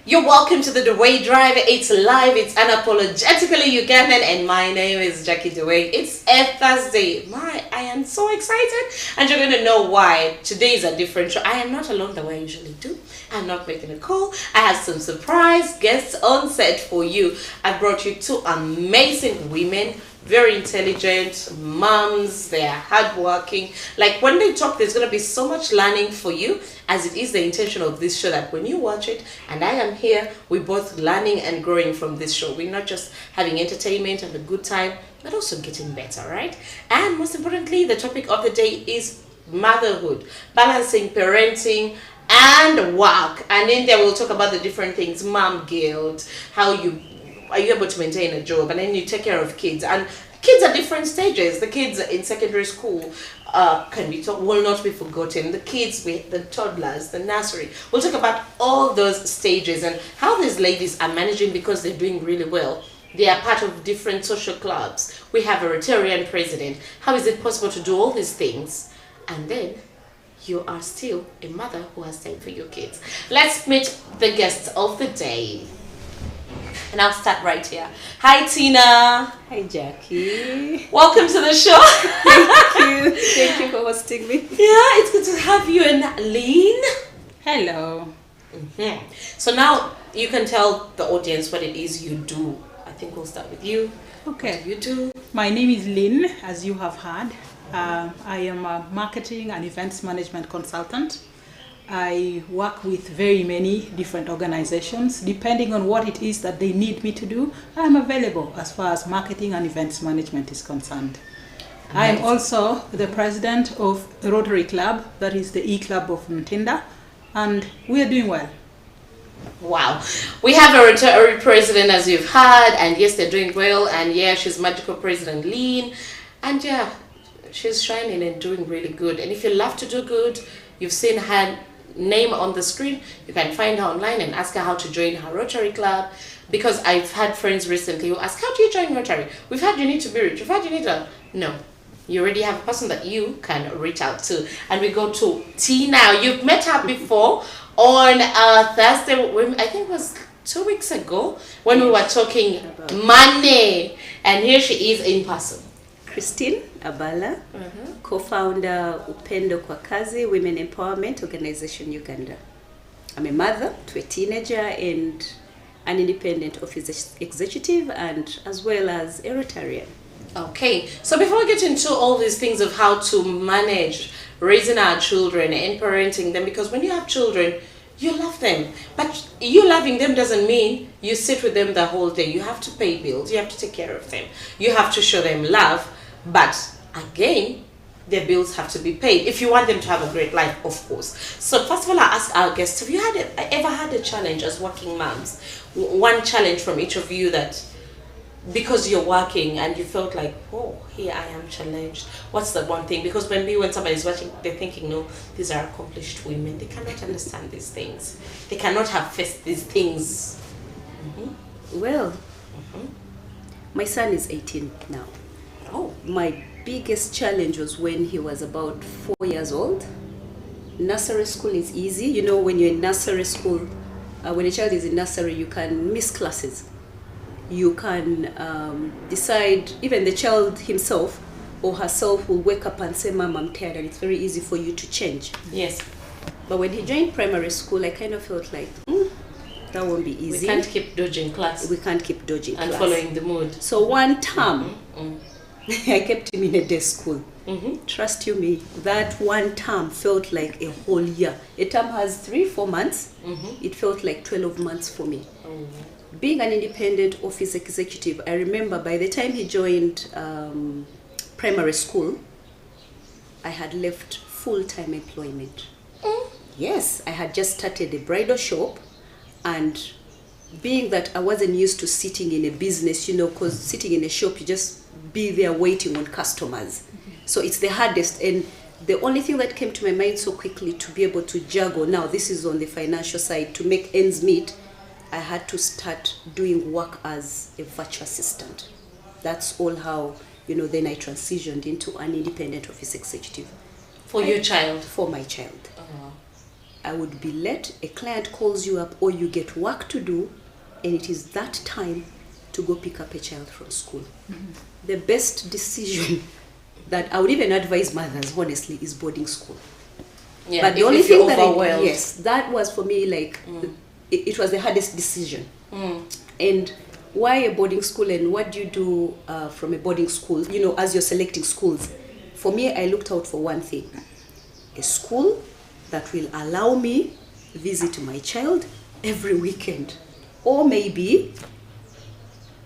You're welcome to the Deweyi Drive. It's live, it's unapologetically Ugandan, and my name is Jackie Deweyi. It's a Thursday. I am so excited, and you're going to know why. Today is a different show. I am not alone the way I usually do. I'm not making a call. I have some surprise guests on set for you. I brought you two amazing women, very intelligent moms. They are hardworking. Like when they talk, there's going to be so much learning for you, as it is the intention of this show that when you watch it and I am here, we're both learning and growing from this show. We're not just having entertainment and a good time, but also getting better, right? And most importantly, the topic of the day is motherhood, balancing parenting and work. And in there we'll talk about the different things: mom guilt, how you are you able to maintain a job, and then you take care of kids. And kids at different stages. The kids in secondary school will not be forgotten. The kids with the toddlers, the nursery. We'll talk about all those stages and how these ladies are managing, because they're doing really well. They are part of different social clubs. We have a Rotarian president. How is it possible to do all these things? And then you are still a mother who has time for your kids. Let's meet the guests of the day. And I'll start right here. Hi, Tina. Hi, Jackie. Welcome to the show. Thank you. Thank you for hosting me. Yeah, it's good to have you. And Lean. Hello. So now you can tell the audience what it is you do. I think we'll start with you. Okay. What do you do? My name is Lynn, as you have heard. I am a marketing and events management consultant. I work with very many different organizations. Depending on what it is that they need me to do, I'm available as far as marketing and events management is concerned. Nice. I am also the president of the Rotary Club, that is the E-Club of Ntinda, and we are doing well. Wow. We have a Rotary president, as you've heard, and yes, they're doing well, and yeah, she's magical president Lean, and yeah, she's shining and doing really good. And if you love to do good, you've seen her name on the screen, you can find her online and ask her how to join her Rotary Club, because I've had friends recently who ask, how do you join Rotary? We've heard you need to be rich, we've heard you need to... No, you already have a person that you can reach out to. And we go to Tina. You've met her before on Thursday, I think it was 2 weeks ago, when we were talking money, and here she is in person. Christine Abala, co-founder Upendo kwa Kazi Women Empowerment Organization Uganda. I'm a mother to a teenager and an independent office executive, and as well as a Rotarian. Okay, so before we get into all these things of how to manage raising our children and parenting them, because when you have children, you love them, but you loving them doesn't mean you sit with them the whole day. You have to pay bills, you have to take care of them, you have to show them love. But again, their bills have to be paid if you want them to have a great life, of course. So first of all, I ask our guests, have you ever had a challenge as working moms? One challenge from each of you that, because you're working and you felt like, oh, here I am challenged. What's the one thing? Because when somebody's watching, they're thinking, no, these are accomplished women. They cannot understand these things. They cannot have faced these things. Well, my son is 18 now. Oh. My biggest challenge was when he was about 4 years old. Nursery school is easy. You know, when you're in nursery school, when a child is in nursery, you can miss classes. You can decide, even the child himself or herself will wake up and say, Mom, I'm tired, and it's very easy for you to change. Yes. But when he joined primary school, I kind of felt like, that won't be easy. We can't keep dodging class. We can't keep dodging and class. Following the mood. So one term, I kept him in a day school. Trust you me, that one term felt like a whole year. A term has 3-4 months. It felt like 12 months for me. Being an independent office executive, I remember by the time he joined primary school, I had left full-time employment. Yes, I had just started a bridal shop, and being that I wasn't used to sitting in a business, you know, because sitting in a shop, you just be there waiting on customers. So it's the hardest, and the only thing that came to my mind so quickly to be able to juggle, now this is on the financial side, to make ends meet, I had to start doing work as a virtual assistant. That's all how, you know, then I transitioned into an independent office executive. For your child? For my child. I would be late, a client calls you up, or you get work to do, and it is that time to go pick up a child from school. The best decision that I would even advise mothers, honestly, is boarding school. Yeah, but the only thing that overwhelmed. that was for me, like, it was the hardest decision. And why a boarding school, and what do you do from a boarding school, you know, as you're selecting schools? For me, I looked out for one thing: a school that will allow me visit my child every weekend, or maybe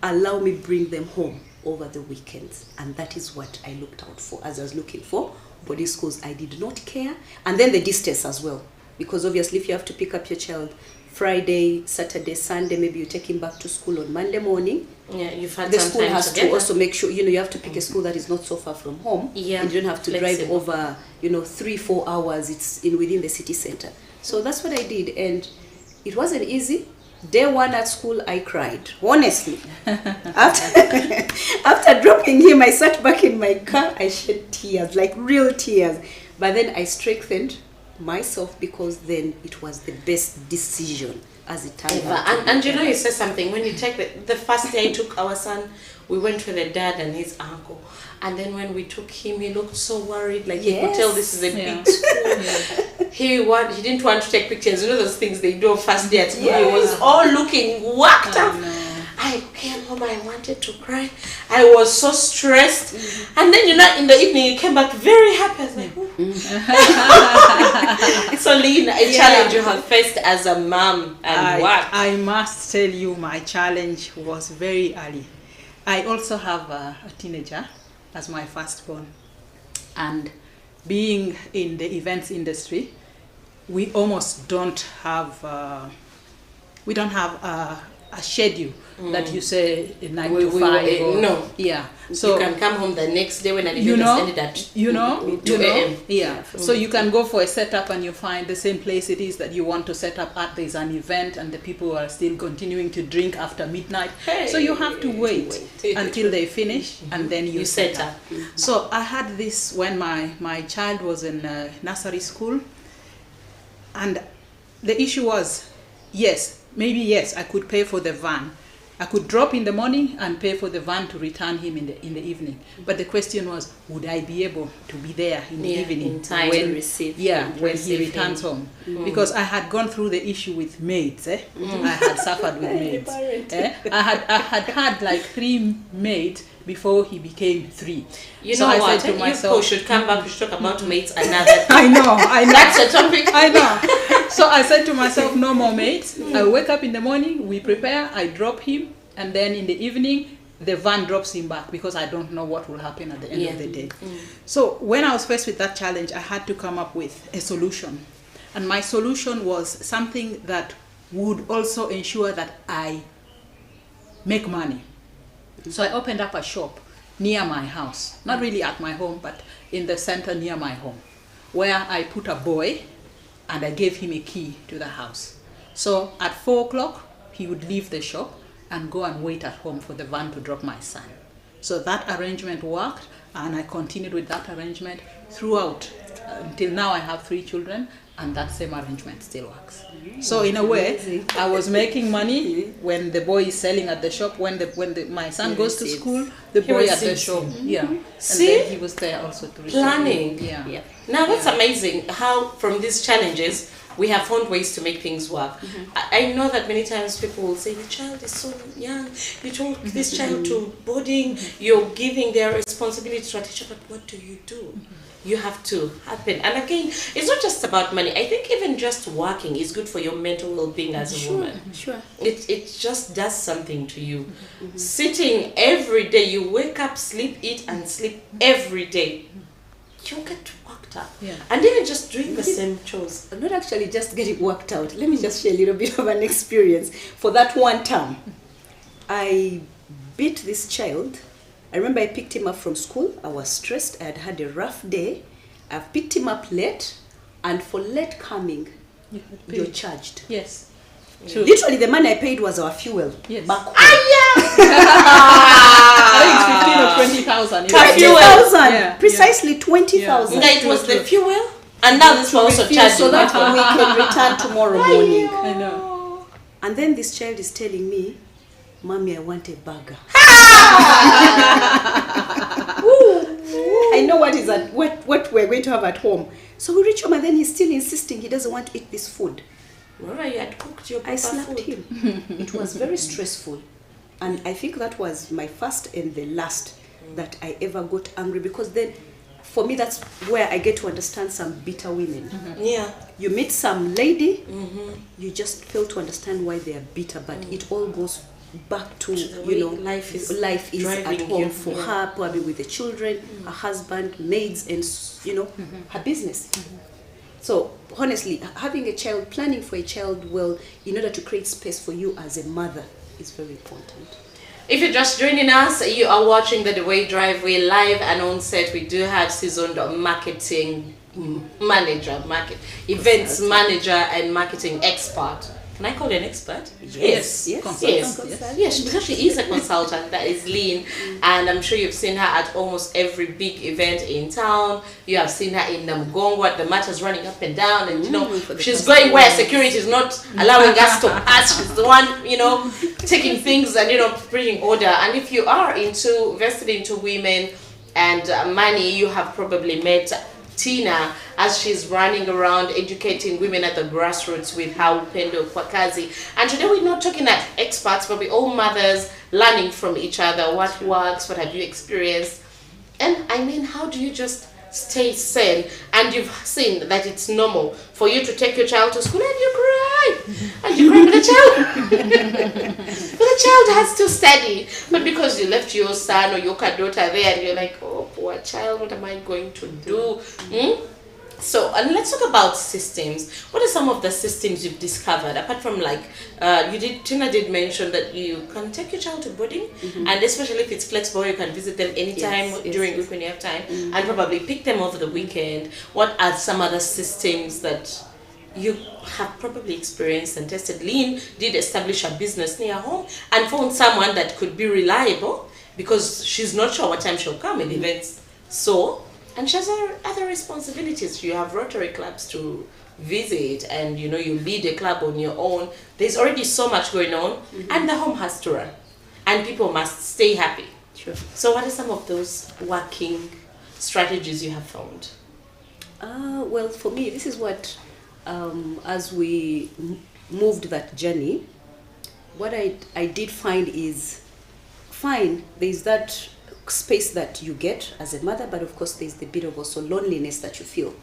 allow me bring them home over the weekends. And that is what I looked out for as I was looking for boarding schools. I did not care. And then the distance as well, because obviously if you have to pick up your child Friday, Saturday, Sunday, maybe you take him back to school on Monday morning. Yeah, you've had the some school time has together. to also make sure, you know, you have to pick a school that is not so far from home. Yeah, and you don't have to flexible. drive over, you know, 3-4 hours. It's in within the city center. So that's what I did, and it wasn't easy. Day one at school, I cried, honestly. After dropping him, I sat back in my car, I shed tears, like real tears. But then I strengthened myself, because then it was the best decision as it turned out. And you know, you said something, when you take the first day I took our son, we went with the dad and his uncle, and then when we took him, he looked so worried, like he could tell this is a big school. He didn't want to take pictures, you know those things they do first day at school. He was all looking whacked up. I came home, I wanted to cry. I was so stressed. And then, you know, in the evening, he came back very happy. I was like, it's only a challenge you have faced as a mom. And what? I must tell you, my challenge was very early. I also have a teenager as my firstborn. And being in the events industry, we almost don't have a schedule that you say 9 to 5. No. Yeah. So you can come home the next day when an event you know, has ended at 2 a.m. Yeah. So you can go for a setup and you find the same place it is that you want to set up at. There's an event and the people are still continuing to drink after midnight. So you have to wait until they finish and then you set up. So I had this when my child was in nursery school, and the issue was, yes, I could pay for the van. I could drop in the morning and pay for the van to return him in the evening. But the question was, would I be able to be there in the evening in time when to receive when he returns home? Because I had gone through the issue with maids. I had suffered with maids. I had like 3 maids before he became 3. You so know I what? said to myself, you should come back. We should talk about mates another. I know. That's a topic. I know. So I said to myself, no more mates. I wake up in the morning, we prepare, I drop him, and then in the evening, the van drops him back, because I don't know what will happen at the end of the day. So when I was faced with that challenge, I had to come up with a solution. And my solution was something that would also ensure that I make money. So I opened up a shop near my house, not really at my home, but in the center near my home, where I put a boy and I gave him a key to the house. So at 4 o'clock, he would leave the shop and go and wait at home for the van to drop my son. So that arrangement worked, and I continued with that arrangement throughout. Until now I have 3 children, and that same arrangement still works. So in a way, I was making money when the boy is selling at the shop. When my son goes to school, the boy at the shop. Yeah. See? And then he was there also to receive Planning. him. Yeah. Now that's amazing how from these challenges we have found ways to make things work. I know that many times people will say, the child is so young, you took this child to boarding, you're giving their responsibility to a teacher, but what do? You have to happen. And again, it's not just about money. I think even just working is good for your mental well-being as a woman. Sure. It just does something to you. Sitting every day, you wake up, sleep, eat, and sleep every day. You get worked up. Yeah. And even just doing the same chores. Not actually just getting worked out. Let me just share a little bit of an experience. For that one term, I beat this child. I remember I picked him up from school. I was stressed. I had had a rough day. I've picked him up late, and for late coming, you're charged. Yes. Literally, the money I paid was our fuel. Yes. Back home. I think it's 15 or 20,000. 20,000. Precisely 20,000. It was the fuel And now this one also refuse, charging. so that we can return tomorrow morning. I know. And then this child is telling me, Mommy, I want a burger. I know what we're going to have at home. So we reach home and then he's still insisting he doesn't want to eat this food. Remember you had cooked your I proper slapped food. him. It was very stressful. And I think that was my first and the last that I ever got angry, because then for me that's where I get to understand some bitter women. Yeah. You meet some lady, you just fail to understand why they are bitter, but it all goes back to, way life is at driving home you. for her, probably with the children, her husband, maids, and her business. So honestly, having a child, planning for a child well, in order to create space for you as a mother, is very important. If you're just joining us, you are watching the Deweyi Drive. We're live and on set. We do have seasoned marketing manager, events manager, and marketing expert. Can I call you an expert? Yes. Yes, because she is a consultant. That is Lean, and I'm sure you've seen her at almost every big event in town. You have seen her in Namgongo at the matters running up and down, and she's going where security is not allowing us to pass. She's the one, taking things and bringing order. And if you are vested into women and money, you have probably met Tina as she's running around educating women at the grassroots with how Upendo Kwakazi. And today we're not talking at experts, but we're all mothers learning from each other. What works? What have you experienced? And I mean, how do you just stay sane? And you've seen that it's normal for you to take your child to school and you cry. And you cry with the child. But the child has to study. But because you left your son or your daughter there and you're like, oh, poor child, what am I going to do? So, and let's talk about systems. What are some of the systems you've discovered? Apart from Tina did mention that you can take your child to boarding, and especially if it's flexible, you can visit them anytime during week when you have time, and probably pick them over the weekend. What are some other systems that you have probably experienced and tested? Lean did establish a business near home and found someone that could be reliable because she's not sure what time she'll come in events. And she has other responsibilities. You have Rotary clubs to visit, and you lead a club on your own. There's already so much going on, and the home has to run, and people must stay happy. Sure. So what are some of those working strategies you have found? Well, for me, this is what, as we moved that journey, what I did find is, there's that space that you get as a mother, but of course there's the bit of also loneliness that you feel,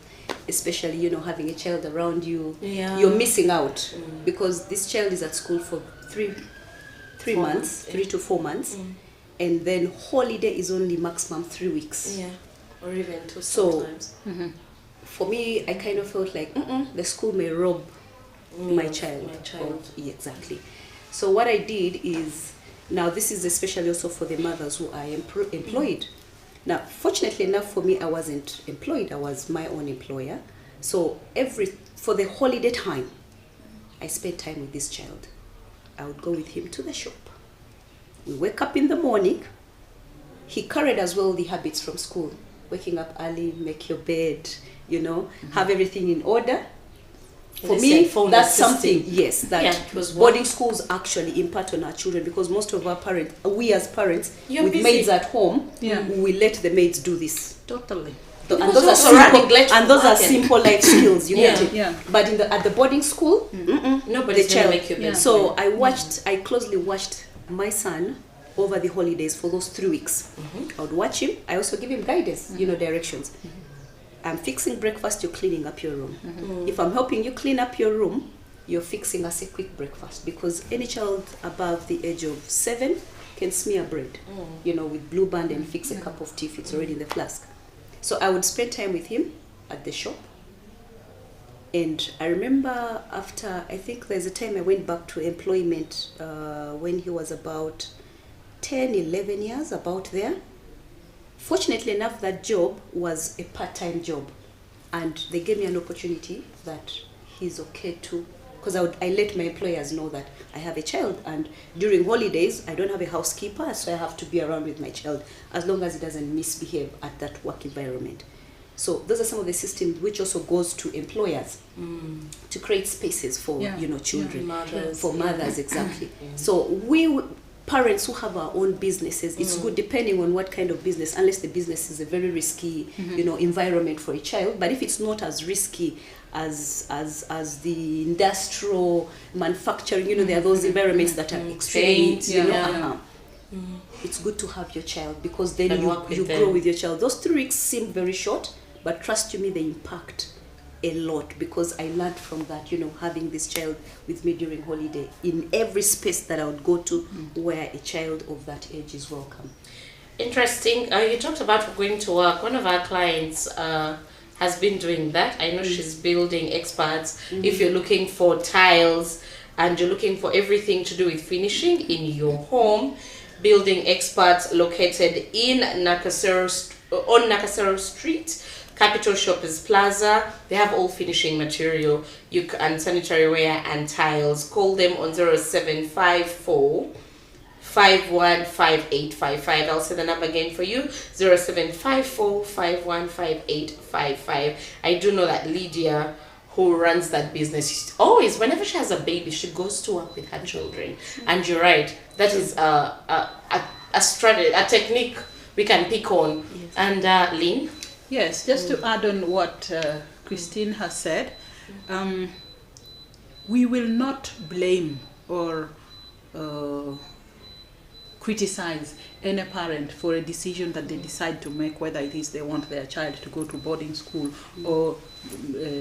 especially having a child around you. You're missing out because this child is at school for 3 months, 3 to 4 months, and then holiday is only maximum 3 weeks, or even 2 sometimes. For me, I kind of felt like the school may rob my child. Exactly. So what I did is, now this is especially also for the mothers who are employed. Now, fortunately enough for me, I wasn't employed. I was my own employer. So for the holiday time, I spent time with this child. I would go with him to the shop. We wake up in the morning. He carried as well the habits from school. Waking up early, make your bed, have everything in order. For me, that's something, boarding schools actually impart on our children, because most of our parents, we as parents, with maids at home, we let the maids do this. Totally. And those are simple life skills, you get it. Yeah. But at the boarding school, nobody's going to make you bed. So I closely watched my son over the holidays for those 3 weeks. I would watch him. I also give him guidance, directions. I'm fixing breakfast, you're cleaning up your room. If I'm helping you clean up your room, you're fixing us a quick breakfast, because any child above the age of 7 can smear bread, with Blue Band and fix a cup of tea if it's already in the flask. So I would spend time with him at the shop. And I remember I think there's a time I went back to employment when he was about 10, 11 years, about there. Fortunately enough, that job was a part-time job, and they gave me an opportunity that he's okay to, because I let my employers know that I have a child, and during holidays I don't have a housekeeper, so I have to be around with my child as long as he doesn't misbehave at that work environment. So those are some of the systems which also goes to employers to create spaces for children, for mothers exactly. So parents who have our own businesses, it's good depending on what kind of business, unless the business is a very risky environment for a child. But if it's not as risky as the industrial manufacturing, there are those environments that are extremely it's good to have your child, because then you grow with your child. Those 3 weeks seem very short, but trust me, they impact a lot, because I learned from that, having this child with me during holiday in every space that I would go to where a child of that age is welcome. Interesting. You talked about going to work. One of our clients has been doing that. I know she's building experts. If you're looking for tiles and you're looking for everything to do with finishing in your home, building experts located in on Nakasero Street, Capital Shoppers Plaza. They have all finishing material, and sanitary ware and tiles. Call them on 0754 515855. I'll say the number again for you, 0754 515855. I do know that Lydia, who runs that business, always, whenever she has a baby, she goes to work with her children. And you're right, that is a strategy, a technique we can pick on. Yes. And Lynn? Yes, just to add on what Christine has said, we will not blame or criticize any parent for a decision that they decide to make, whether it is they want their child to go to boarding school or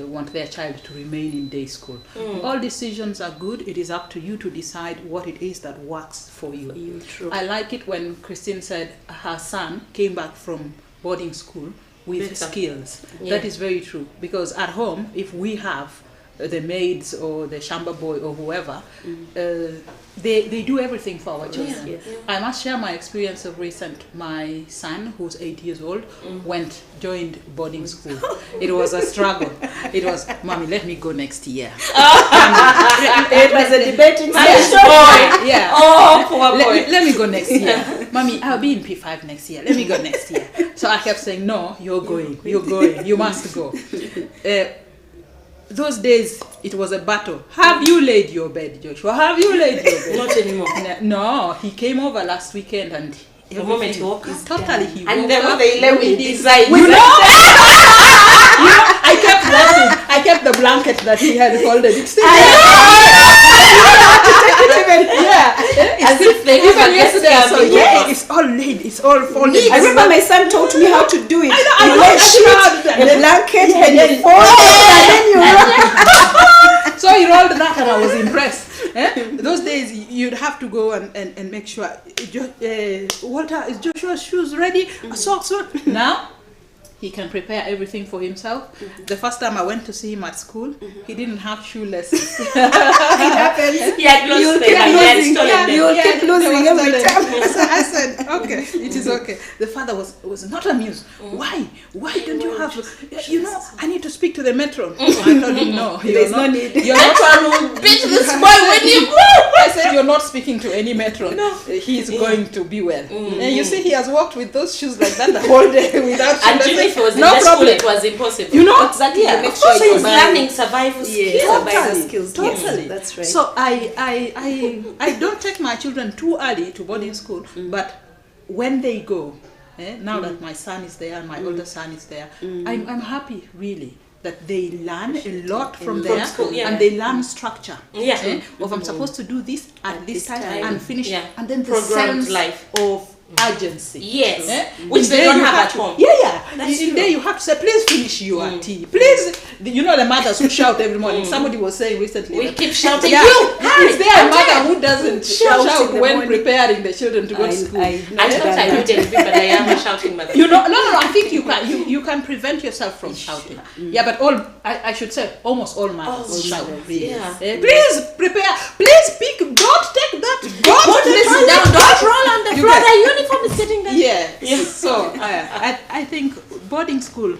want their child to remain in day school. All decisions are good. It is up to you to decide what it is that works for you. True. I like it when Christine said her son came back from boarding school with skills. That is very true, because at home, if we have the maids or the shamba boy or whoever, they do everything for our children. I must share my experience of recent. My son, who's 8 years old, joined boarding school. It was a struggle. It was, Mommy, let me go next year. It was a debating session. Yeah. Oh, poor boy. Let me go next year. Mommy, I'll be in P5 next year. Let me go next year. So I kept saying, no, you're going. You must go. Those days, it was a battle. Have you laid your bed, Joshua? Have you laid your bed? Not anymore. No, he came over last weekend and the moment he woke up. Totally, he woke and then up. they let me decide. I kept laughing. I kept the blanket that he had folded. It's still as if they even yesterday I saw it. It's all laid. It's all folded. I remember my son taught me how to do it. I the blanket and then you fold it and then you roll. So he rolled that and I was impressed. Those days you'd have to go and make sure, Walter, is Joshua's shoes ready? Socks on? Now he can prepare everything for himself. The first time I went to see him at school, he didn't have shoe lessons. It happens. He had lost them. You'll keep losing every time. I said, okay, it is okay. The father was not amused. Why don't you have, I need to speak to the matron. I told him, no, there's no need. You're not will beat this boy when you go. I said, you're not speaking to any matron. No. He's going to be well. And you see, he has walked with those shoes like that the whole day without shoes. If it was in that school, it was impossible. Exactly. Yeah. Make sure he's learning survival skills. Survival skills. Totally. Yes, that's right. So I don't take my children too early to boarding school, but when they go, now that my son is there and my older son is there, I'm happy really that they learn a lot from there, school, and they learn structure. Of I'm supposed to do this at this time and finish, and then the programmed sense life of urgency. Which they don't have at home. In there you have to say, please finish your tea. Please, the mothers who shout every morning. Somebody was saying recently, we keep shouting. Is there a mother who doesn't shout when preparing the children to go to school? I thought I would but I am a shouting mother. No. I think you can prevent yourself from shouting. Yeah, but I should say almost all mothers shout. Please prepare. Please speak. Don't take that. Don't listen down. Don't roll on the floor. The uniform is sitting there. So I think boarding school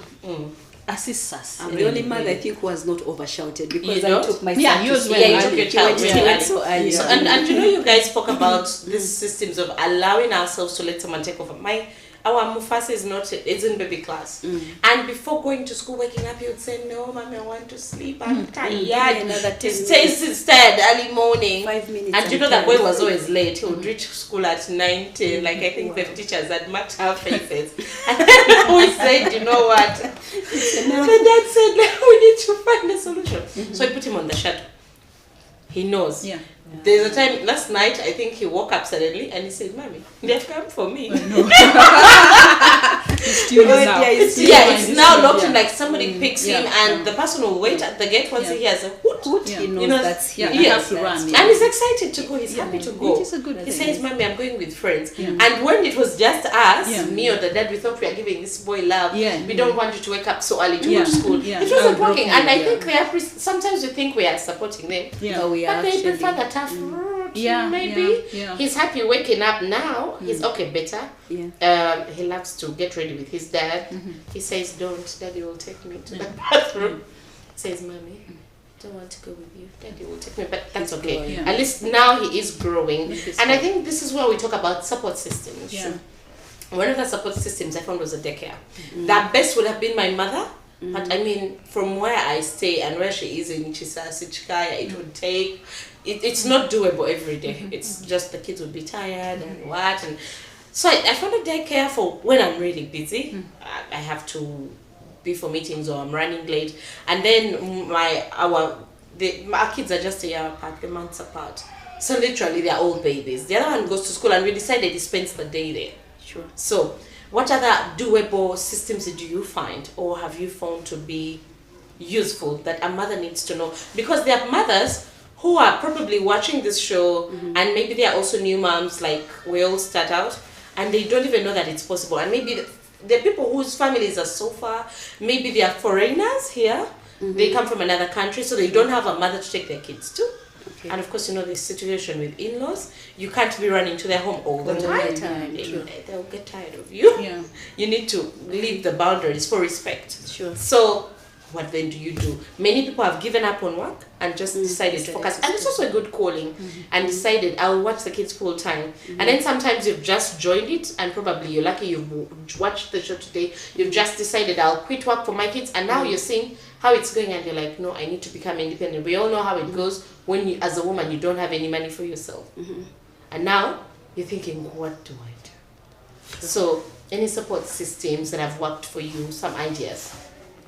assists us. I'm the only mother I think who was not overshouted, because I took my son yours to went you took your child so early. So, and you guys spoke about these systems of allowing ourselves to let someone take over. our Mufasa is in baby class. And before going to school, waking up, he would say, no, mommy, I want to sleep. I'm tired. Another 10 He stays instead early morning. 5 minutes. And you know that boy was always late. He would reach school at 9:10. Like, I think the teachers had marked our faces. And then we said, you know what? The dad said, we need to find a solution. So I put him on the shuttle. He knows. Yeah. There's a time last night, I think he woke up suddenly and he said, Mommy, they've come for me. It's now locked in, like somebody picks him and the person will wait at the gate once he hears a hoot. He knows that's him. He has to run. And he's excited to go, he's happy to go. Which is a good thing. He says, Mommy, I'm going with friends. And when it was just us, me or the dad, we thought we are giving this boy love. We don't want you to wake up so early to go to school. It wasn't working. And I think they are sometimes we think we are supporting them. But we But are they prefer the tough route, maybe. He's happy waking up now. He's okay, better. He loves to get ready with his dad. He says, don't, Daddy will take me to the bathroom. Says, Mommy, don't want to go with you. Daddy will take me, but that's okay. At least now he is growing. And I think this is where we talk about support systems. One of the support systems I found was a daycare. The best would have been my mother. But I mean, from where I stay and where she is in Chisasi, Chikaya, it would take, it's not doable every day. It's just the kids would be tired and what. And so I found a daycare for when I'm really busy. I have to be for meetings or I'm running late. And then our kids are just a year apart, a month apart. So literally they're all babies. The other one goes to school and we decided he spends the day there. Sure. So what other doable systems do you find or have you found to be useful that a mother needs to know? Because there are mothers who are probably watching this show and maybe they are also new moms like we all start out and they don't even know that it's possible. And maybe there are people whose families are so far, maybe they are foreigners here, they come from another country so they don't have a mother to take their kids to. And of course, you know the situation with in-laws. You can't be running to their home all the time. They'll get tired of you. You need to leave the boundaries for respect. So what then do you do? Many people have given up on work and just decided to focus. And it's also a good calling. And decided, I'll watch the kids full time. And then sometimes you've just joined it and probably you're lucky you've watched the show today. You've just decided, I'll quit work for my kids. And now you're seeing how it's going and you're like, no, I need to become independent. We all know how it goes when you, as a woman, you don't have any money for yourself. And now you're thinking, what do I do? So any support systems that have worked for you, some ideas?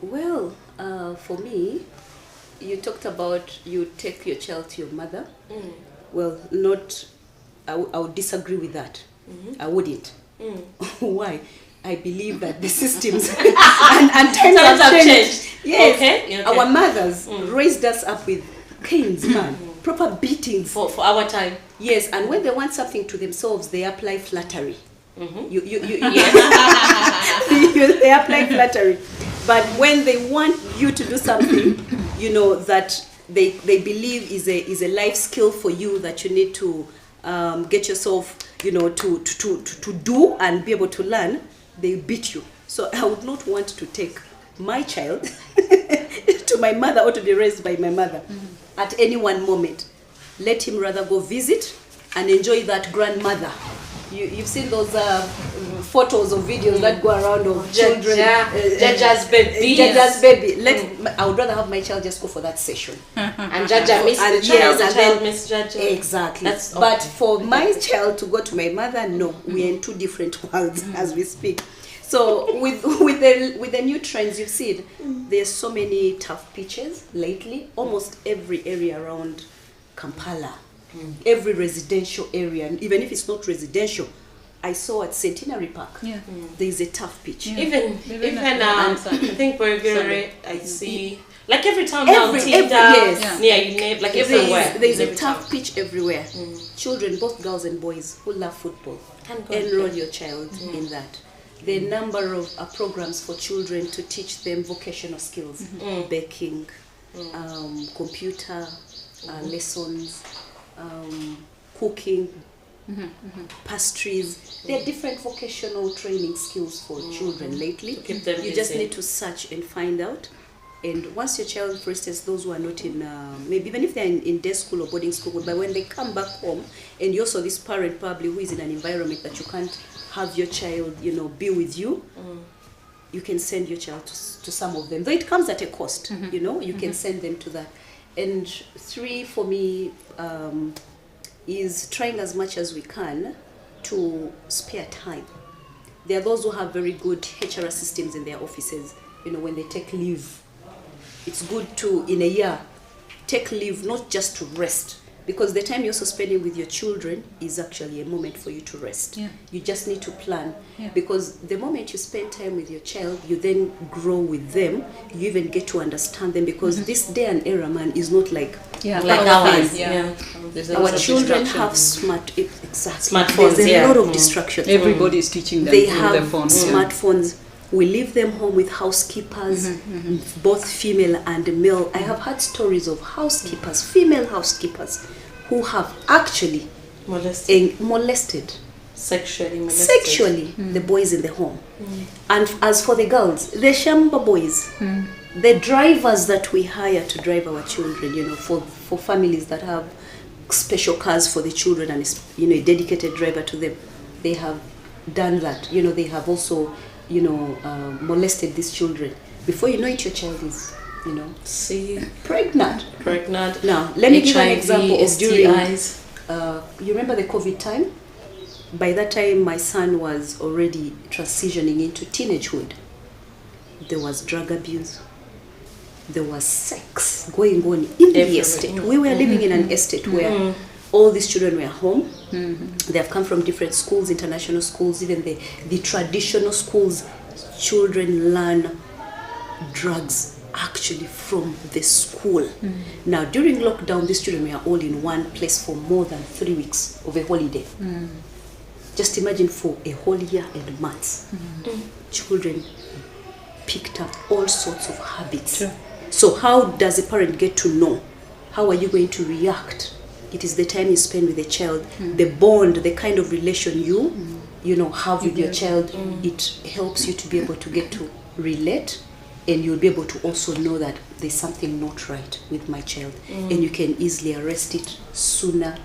Well, for me, you talked about you take your child to your mother. Well, I would disagree with that. I wouldn't. Why? I believe that the systems and times have changed. Yes, our mothers raised us up with canes, man, proper beatings for our time. Yes, and when they want something to themselves, they apply flattery. They apply flattery. But when they want you to do something, you know, that they believe is a life skill for you that you need to get yourself, you know, to do and be able to learn, they beat you. So I would not want to take my child to my mother or to be raised by my mother at any one moment. Let him rather go visit and enjoy that grandmother. You've seen those photos or videos that go around of children. Jaja's baby. Jaja's baby. I would rather have my child just go for that session. And Jaja miss the child, the child miss Jaja. Exactly. But for my child to go to my mother, no. We are in two different worlds as we speak. So with the new trends you've seen, there's so many tough pitches lately. Almost every area around Kampala. Every residential area, and even if it's not residential, I saw at Centenary Park, there is a tough pitch. Even I think Burger, I see, like every town now, like everywhere. There is a tough pitch everywhere. Children, both girls and boys, who love football, enroll your child in that. The number of programs for children to teach them vocational skills, baking, computer lessons, cooking, pastries. There are different vocational training skills for children lately. To keep them you just need to search and find out And once your child, for instance, those who are not in, maybe even if they're in day school or boarding school, but when they come back home, and you're also this parent probably who is in an environment that you can't have your child, be with you, you can send your child to some of them. Though it comes at a cost, you can send them to that. And 3, for me, is trying as much as we can to spare time. There are those who have very good HR systems in their offices. When they take leave, it's good to, in a year, take leave not just to rest, because the time you're also spending with your children is actually a moment for you to rest. Yeah. You just need to plan, Yeah. because the moment you spend time with your child, you then grow with them. You even get to understand them, because this day and era, man, is not like Like ours. Yeah. There's a lot our of children distractions. have Smartphones, There's a yeah. lot of distractions. Everybody is teaching them They through have their phones. smartphones. We leave them home with housekeepers, both female and male. I have heard stories of housekeepers, female housekeepers, who have actually molested sexually the boys in the home. And as for the girls, the shamba boys, the drivers that we hire to drive our children, for families that have special cars for the children and a dedicated driver to them, they have done that. They have also molested these children. Before you know it, your child is pregnant. Now let me give an example of STIs. You remember the COVID time? By that time my son was already transitioning into teenagehood. There was drug abuse, there was sex going on in the estate. We were living in an estate where all these children were home. They have come from different schools, international schools, even the traditional schools. Children learn drugs actually from the school. Now during lockdown, these children were all in one place for more than 3 weeks of a holiday. Just imagine, for a whole year and months, children picked up all sorts of habits. Sure. So how does a parent get to know? How are you going to react? It is the time you spend with the child, the bond, the kind of relation you have with your child. It helps you to be able to get to relate, and you'll be able to also know that there's something not right with my child, and you can easily arrest it sooner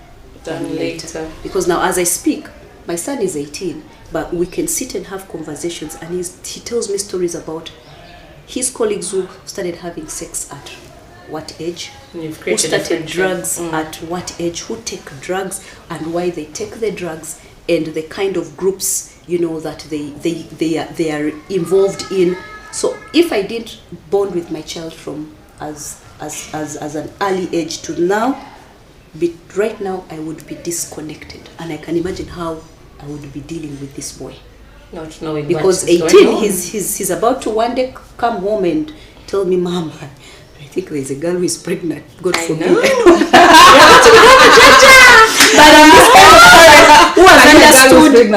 than later. Because now as I speak, my son is 18, but we can sit and have conversations, and he tells me stories about his colleagues who started having sex at what age, who started drugs at what age, who take drugs and why they take the drugs, and the kind of groups that they are involved in. So if I didn't bond with my child from as an early age to now, right now I would be disconnected, and I can imagine how I would be dealing with this boy. Not knowing, because 18, he's about to one day come home and tell me, Mom, I think there's a girl who is pregnant. God forbid. But I'm this kind of parent who has understood.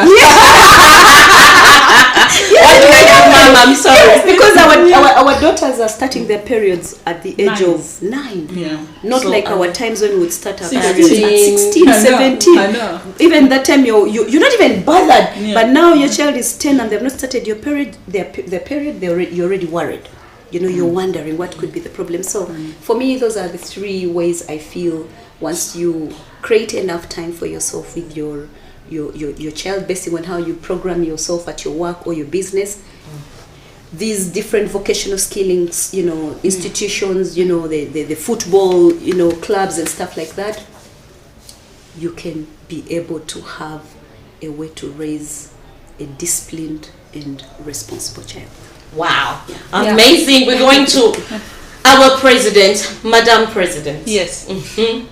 Mom, I'm sorry. Yes, because our daughters are starting their periods at the age of 9. Yeah. Not like our times when we would start our 16. periods at 16, I know, 17. I know. Even that time you're not even bothered. Yeah. But now your child is 10 and they've not started your period. Their period, you're already worried. You're wondering what could be the problem. So for me, those are the 3 ways I feel once you create enough time for yourself with your child, based on how you program yourself at your work or your business. These different vocational skillings, institutions, the football, clubs and stuff like that, you can be able to have a way to raise a disciplined and responsible child. Wow. Yeah. Amazing. We're going to our president, Madam President. Yes.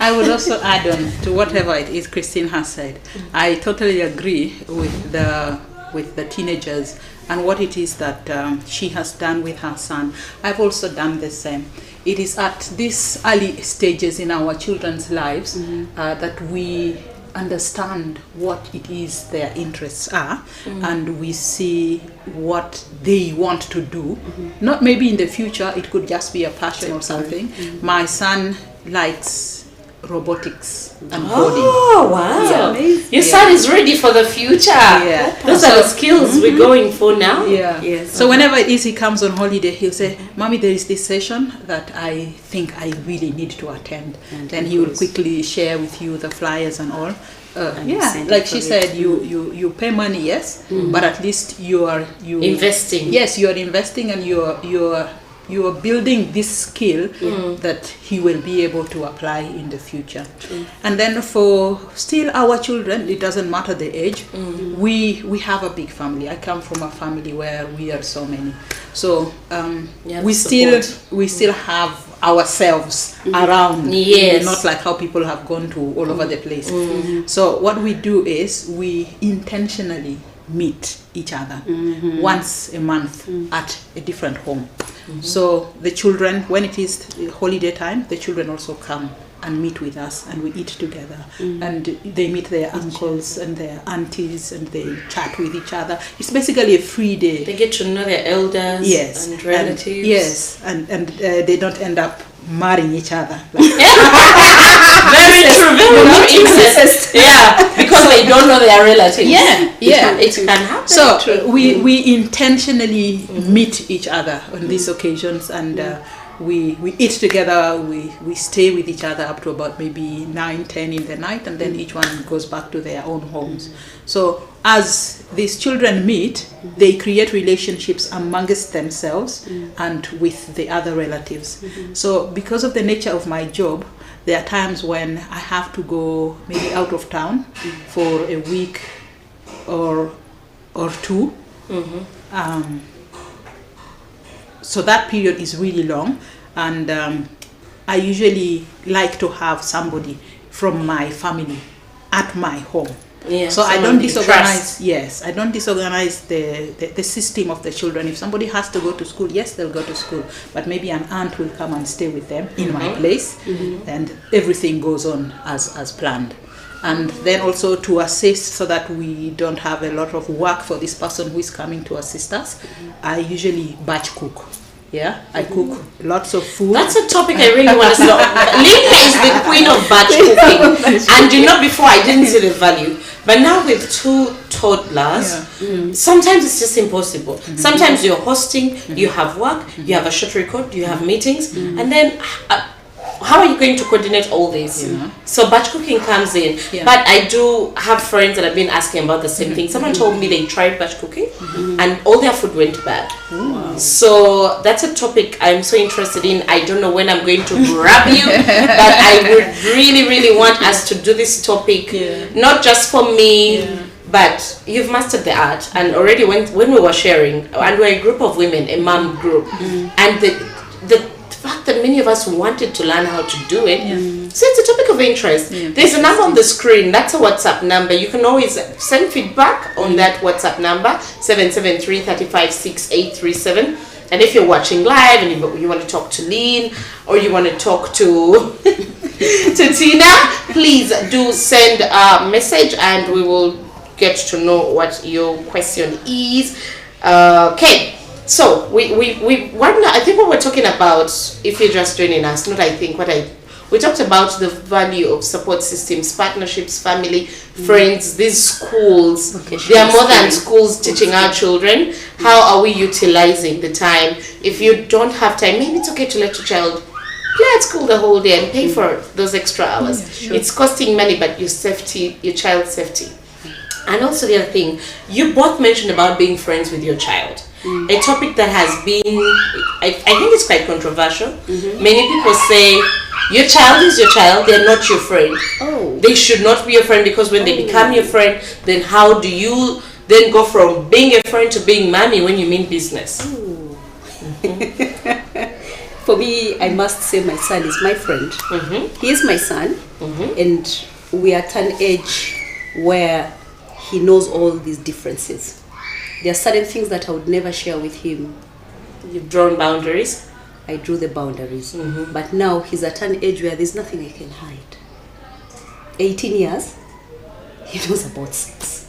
I would also add on to whatever it is Christine has said. I totally agree with the teenagers and what it is that she has done with her son. I've also done the same. It is at these early stages in our children's lives that we understand what it is their interests are, and we see what they want to do. Not maybe in the future, it could just be a passion or something. My son likes robotics and coding. Oh, wow. Yeah. Your son is ready for the future. Yeah. Those are the skills we're going for now. Yeah. Yes. So whenever it is he comes on holiday, he'll say, "Mommy, there is this session that I think I really need to attend." And then he will quickly share with you the flyers and all. you Yeah, send like it she for said, it. you pay money, yes, but at least you Investing. Yes, you are investing, and you are building this skill that he will be able to apply in the future. And then for still our children, it doesn't matter the age. We have a big family. I come from a family where we are so many. So we still have ourselves around. Yes. Not like how people have gone to all over the place. So what we do is we intentionally meet each other once a month at a different home. So the children, when it is holiday time, the children also come and meet with us, and we eat together, and they meet their uncles and their aunties, and they chat with each other. It's basically a free day. They get to know their elders and relatives. And they don't end up marrying each other. Very true. Incest. Yeah, because they don't know their relatives. Yeah, it can happen. So we intentionally meet each other on these occasions, and we eat together. We stay with each other up to about maybe 9-10 in the night, and then each one goes back to their own homes. So as these children meet, they create relationships amongst themselves and with the other relatives. So because of the nature of my job, there are times when I have to go maybe out of town for a week or two. So that period is really long, and I usually like to have somebody from my family at my home. Yeah, so I someone don't you disorganize. trust. Yes, I don't disorganize the system of the children. If somebody has to go to school, yes, they'll go to school. But maybe an aunt will come and stay with them in my place, and everything goes on as planned. And then also to assist so that we don't have a lot of work for this person who is coming to assist us, I usually batch cook. Yeah, I cook lots of food. That's a topic I really want to know. Linda is the queen of batch cooking. And before I didn't see the value. But now with 2 toddlers, sometimes it's just impossible. Sometimes you're hosting, you have work, you have a short record, you have meetings, and then how are you going to coordinate all this? So batch cooking comes in. But I do have friends that have been asking about the same thing. Someone told me they tried batch cooking and all their food went bad. Wow. So that's a topic I'm so interested in. I don't know when I'm going to grab you, but I would really, really want us to do this topic, not just for me, but you've mastered the art. And already when we were sharing, and we're a group of women, a mom group, and the fact that many of us wanted to learn how to do it, so it's a topic of interest. There's a number on the screen. That's a WhatsApp number. You can always send feedback on that WhatsApp number, 773-356837. And if you're watching live and you want to talk to Lean, or you want to talk to Tina, please do send a message and we will get to know what your question is. Okay. So we I think what we're talking about, if you're just joining us, we talked about the value of support systems, partnerships, family, friends, these schools. They are more than schools teaching our children. How are we utilizing the time? If you don't have time, maybe it's okay to let your child play at school the whole day and pay for those extra hours. It's costing money, but your child's safety. And also the other thing, you both mentioned about being friends with your child. A topic that has been, I think it's quite controversial. Many people say, your child is your child, they're not your friend. They should not be your friend, because when they become your friend, then how do you then go from being a friend to being mommy when you mean business? For me, I must say my son is my friend. He is my son, and we are at an age where he knows all these differences. There are certain things that I would never share with him. You've drawn boundaries? I drew the boundaries. But now he's at an age where there's nothing I can hide. 18 years, he knows about sex.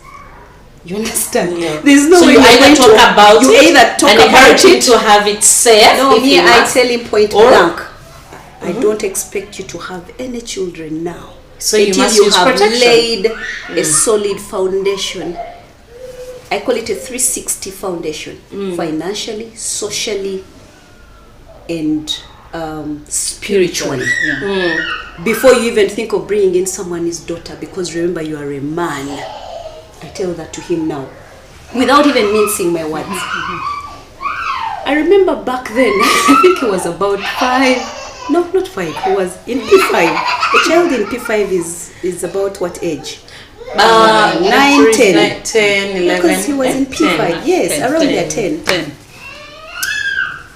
You understand? There's no way you either talk about it and encourage him to have it safe. No, me, I tell him point blank. I I don't expect you to have any children now. So you until must you use have protection. laid a solid foundation. I call it a 360 foundation, financially, socially, and spiritually. Before you even think of bringing in someone's daughter, because remember, you are a man. I tell that to him now, without even mincing my words. I remember back then, I think he was about 5, no, not 5, he was in P5. A child in P5 is about what age? 9, 10. 10, 11. Because he was in P5, 10, yes, 10, around 10, there 10.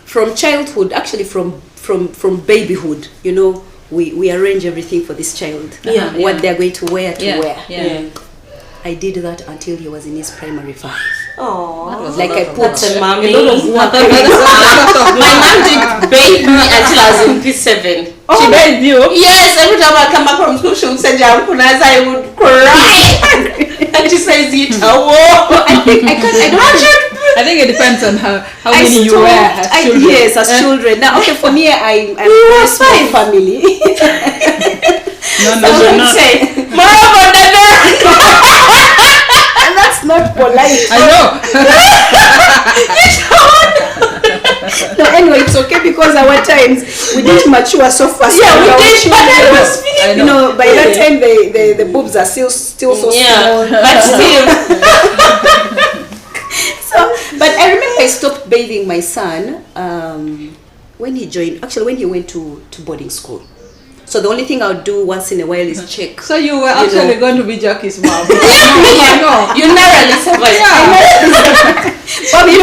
From childhood, actually from babyhood, you know, we arrange everything for this child. What they're going to wear to wear. I did that until he was in his primary 5. Oh, like I put a lot a lot of work. My mom did bathe me until I was in P7. She bathed you? Yes, every time I come back from school, she would say, I would cry. And she says, I think it depends on how many you wear as children. Yes, as children. Now, okay, for me, I'm a small family. No. Say, And that's not polite. I know. No, anyway, it's okay because our times we didn't mature so fast. Yeah, we did, but I was feeling. You know, by that time the boobs are still so small. But still. So, but I remember I stopped bathing my son when he went to boarding school. So the only thing I would do once in a while is check. So you were actually going to be Jackie's mom. You narrowly survived. Probably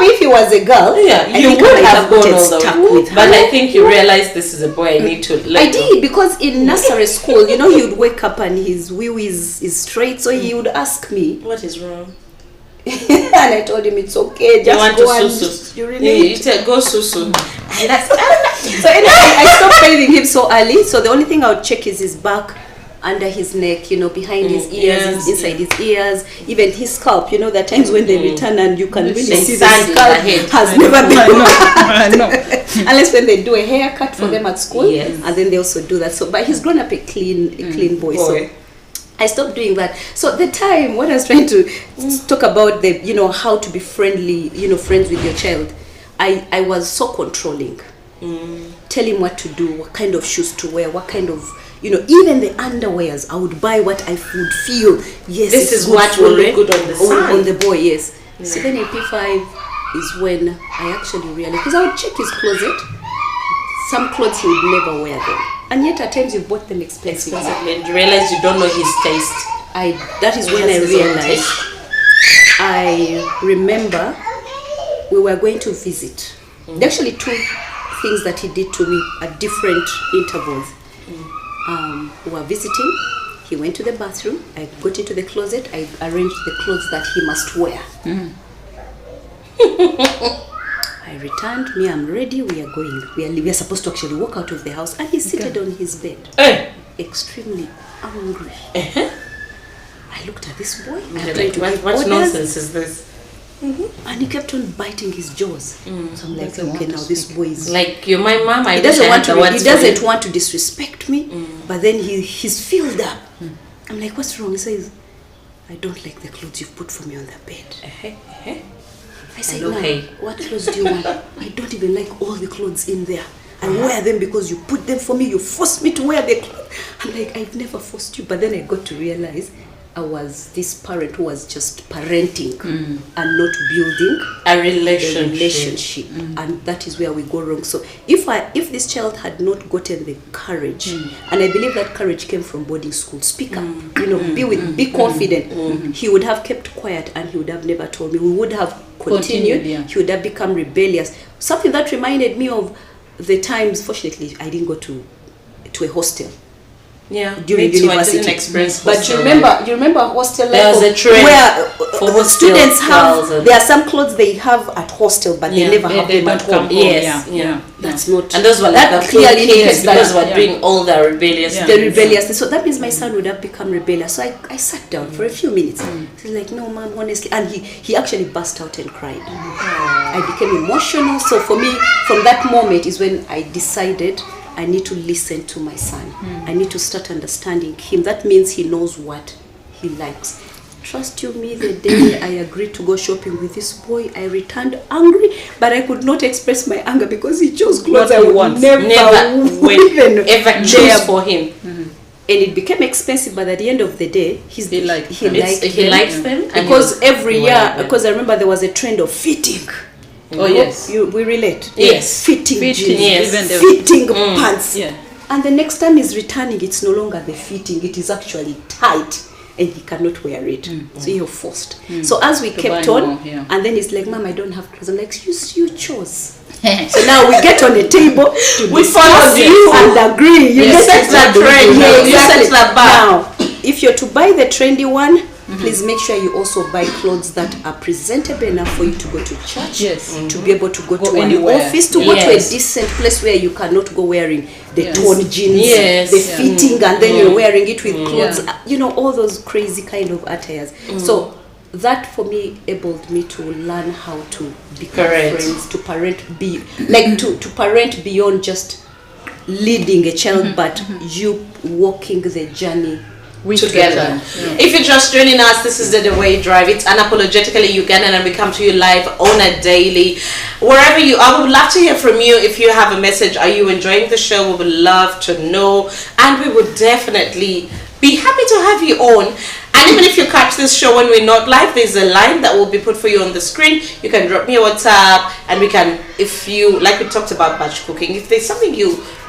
if he was a girl, you would have gone all the stuck way. with her. But I think you realized this is a boy I need to let I did, because in nursery school, you know, he would wake up and his wee is straight, so he would ask me, what is wrong? and I told him it's okay, just want go to and susu. urinate. Go susu. So anyway, I stopped bathing him so early, so the only thing I would check is his back, under his neck, you know, behind his ears, inside his ears, even his scalp. You know, there are times when they return and you can really see the scalp has never been unless when they do a haircut for them at school, and then they also do that. So, but he's grown up a clean boy. So I stopped doing that. So the time when I was trying to talk about the, you know, how to be friendly, you know, friends with your child, I was so controlling. Tell him what to do, what kind of shoes to wear, what kind of, you know, even the underwears, I would buy what I would feel, yes, this is what will look good on the son. On the boy, yes. So then in P5 is when I actually realized, because I would check his closet, some clothes he would never wear them. And yet at times you bought them expensively. And you realize you don't know his taste. That is when I realized. I remember we were going to visit. There are actually 2 things that he did to me at different intervals. We were visiting. He went to the bathroom. I got into the closet. I arranged the clothes that he must wear. I returned. Me, I'm ready. We are going. We are supposed to actually walk out of the house. And he's seated on his bed, extremely angry. I looked at this boy. What nonsense is this? And he kept on biting his jaws. So I'm like, okay, now this boy is like, you're my mom. He doesn't want to disrespect me, but then he's filled up. I'm like, what's wrong? He says, I don't like the clothes you've put for me on the bed. I said, no, what clothes do you want? I don't even like all the clothes in there. I wear them because you put them for me. You forced me to wear the clothes. I'm like, I've never forced you. But then I got to realize I was this parent who was just parenting and not building a relationship. And that is where we go wrong. So if this child had not gotten the courage, and I believe that courage came from boarding school, speak up, you know, be confident, he would have kept quiet and he would have never told me. We would have continued. He would have become rebellious. Something that reminded me of the times, fortunately, I didn't go to a hostel. Yeah, during me too. university. I didn't experience But hostel you remember hostel life? There was a trend where for hostel students have. girls. There are some clothes they have at hostel, but they never have them at home. Yes, That's not. And those were like that the cool clearly kids indicates because we're doing all the rebellious the things. rebellious. So that means my son would have become rebellious. So I sat down for a few minutes. He's like, no, mom, honestly. And he actually burst out and cried. I became emotional. So for me, from that moment is when I decided I need to listen to my son. I need to start understanding him. That means he knows what he likes. Trust you me, the day I agreed to go shopping with this boy, I returned angry, but I could not express my anger because he chose clothes I would never even ever choose for him. And it became expensive, but at the end of the day, he likes them because every year, because I remember there was a trend of fitting. Oh yes, we relate. Yes, fitting jeans, yes. Fitting pants. Yeah. And the next time he's returning, it's no longer the fitting; it is actually tight, and he cannot wear it. So you're forced. So as we kept on, and then he's like, "Mom, I don't have clothes." I'm like, "You chose." So now we get on the table, we follow you and agree. You set that trend. Now, if you're to buy the trendy one, please make sure you also buy clothes that are presentable enough for you to go to church, to be able to go to anywhere. An office, to go to a decent place where you cannot go wearing the torn jeans, the fitting, and then you're wearing it with clothes. You know, all those crazy kind of attires. So that for me enabled me to learn how to become friends, to parent, to parent beyond just leading a child, but you walking the journey together. If you're just joining us, this is the Deweyi Drive. It's unapologetically Ugandan, and we come to you live on a daily. Wherever you are, we would love to hear from you. If you have a message, are you enjoying the show? We would love to know, and we would definitely be happy to have you on. And even if you catch this show when we're not live, there's a line that will be put for you on the screen. You can drop me a WhatsApp, and we can, if you, like we talked about batch cooking, if there's something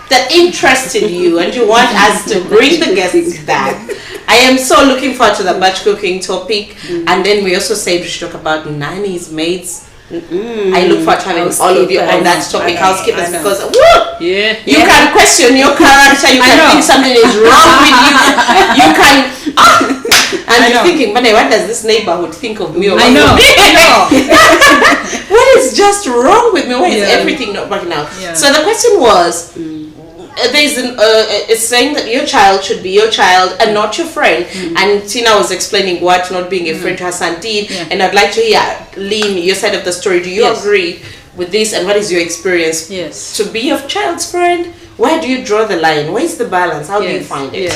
that interested you and you want us to bring the guests back, I am so looking forward to the batch cooking topic. And then we also said we should talk about nannies, maids. I look forward to having all of you on that topic, housekeepers, because you can question your character, you can think something is wrong with you, you can and you're thinking, man, what does this neighborhood think of me? I know. What is just wrong with me? Why is everything not working out? So the question was, there's it's saying that your child should be your child and not your friend. And Tina was explaining what not being a friend to her son did. And I'd like to hear, Lynn, your side of the story. Do you agree with this, and what is your experience? To be your child's friend, where do you draw the line? Where's the balance? How do you find it?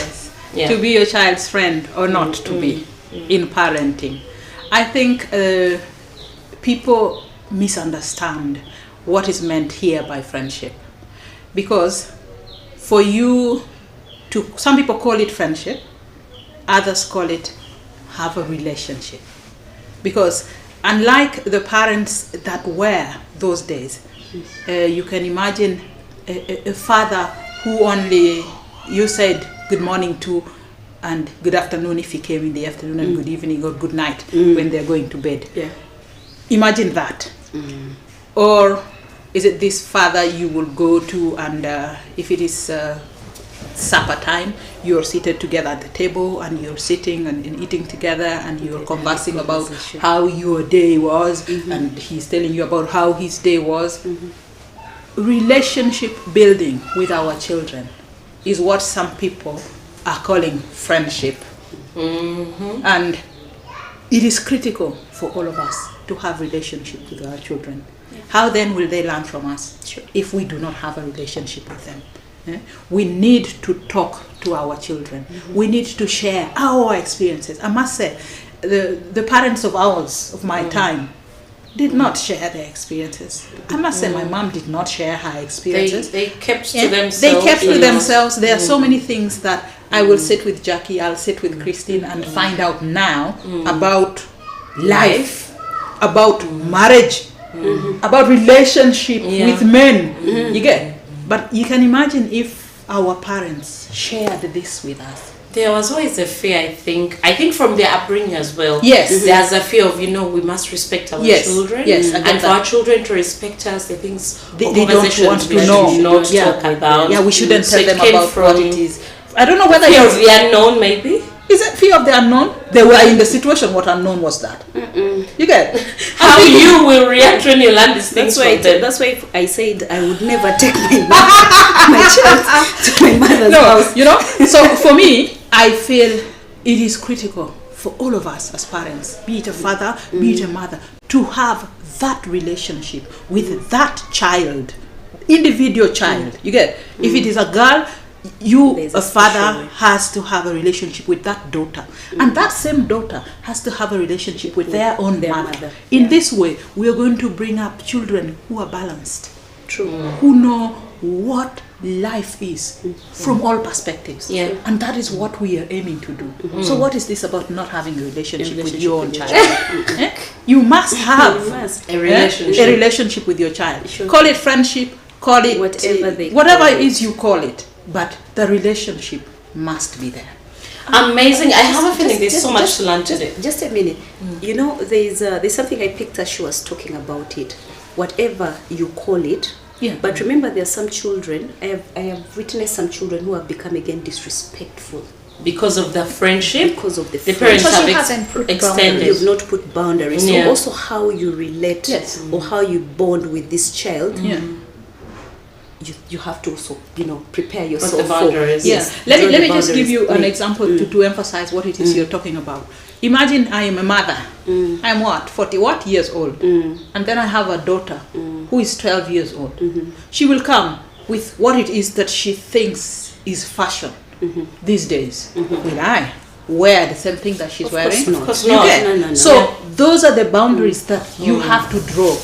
To be your child's friend or not to be in parenting. I think people misunderstand what is meant here by friendship, because for you to, some people call it friendship, others call it have a relationship, because unlike the parents that were those days, you can imagine a father who only you said good morning to and good afternoon if he came in the afternoon, and good evening or good night when they're going to bed. Imagine that. Or is it this father you will go to, and if it is supper time, you're seated together at the table and you're sitting and eating together and you're conversing about how your day was, and he's telling you about how his day was. Relationship building with our children is what some people are calling friendship. And it is critical for all of us to have relationship with our children. How then will they learn from us if we do not have a relationship with them? We need to talk to our children. We need to share our experiences. I must say, the parents of ours, of my time, did not share their experiences. I must say, my mom did not share her experiences. They kept to themselves. They kept to themselves. There are so many things that I will sit with Jackie, I'll sit with Christine and find out now about life, about marriage, about relationship with men. You get? But you can imagine if our parents shared this with us. There was always a fear, I think from their upbringing as well. Yes. There's a fear of, we must respect our children. Yes. And for our children to respect us, the things they don't want to know. Talk about. We shouldn't tell them about what it is. I don't know whether Fear of the unknown, maybe. Is it fear of the unknown? They were in the situation. What unknown was that? You get How you will react when you learn these things. That's why I said I would never take my child to my mother's house. You know. So for me, I feel it is critical for all of us as parents, be it a father, be it a mother, to have that relationship with that child, individual child. You get. If it is a girl, a father has to have a relationship with that daughter, and that same daughter has to have a relationship with their own mother. In this way, we are going to bring up children who are balanced, who know what life is from all perspectives, and that is what we are aiming to do. So what is this about not having a relationship with your own child? You must have a relationship with your child. Call it friendship, call it whatever it is you call it. But the relationship must be there. Amazing. I have a feeling there's so much to learn today. Just a minute. You know, there's something I picked as she was talking about it. Whatever you call it. Yeah. But remember, there are some children, I have witnessed some children who have become again disrespectful. Because of the friendship? Because of the parents have extended. You've not put boundaries. So also how you relate or how you bond with this child. You have to also, prepare yourself for. Let me just give you an example to emphasize what it is you're talking about. Imagine I am a mother. I'm 40 years old, and then I have a daughter who is 12 years old. She will come with what it is that she thinks is fashion these days. Will I wear the same thing that she's wearing? Of course not. No. So those are the boundaries that you have to draw.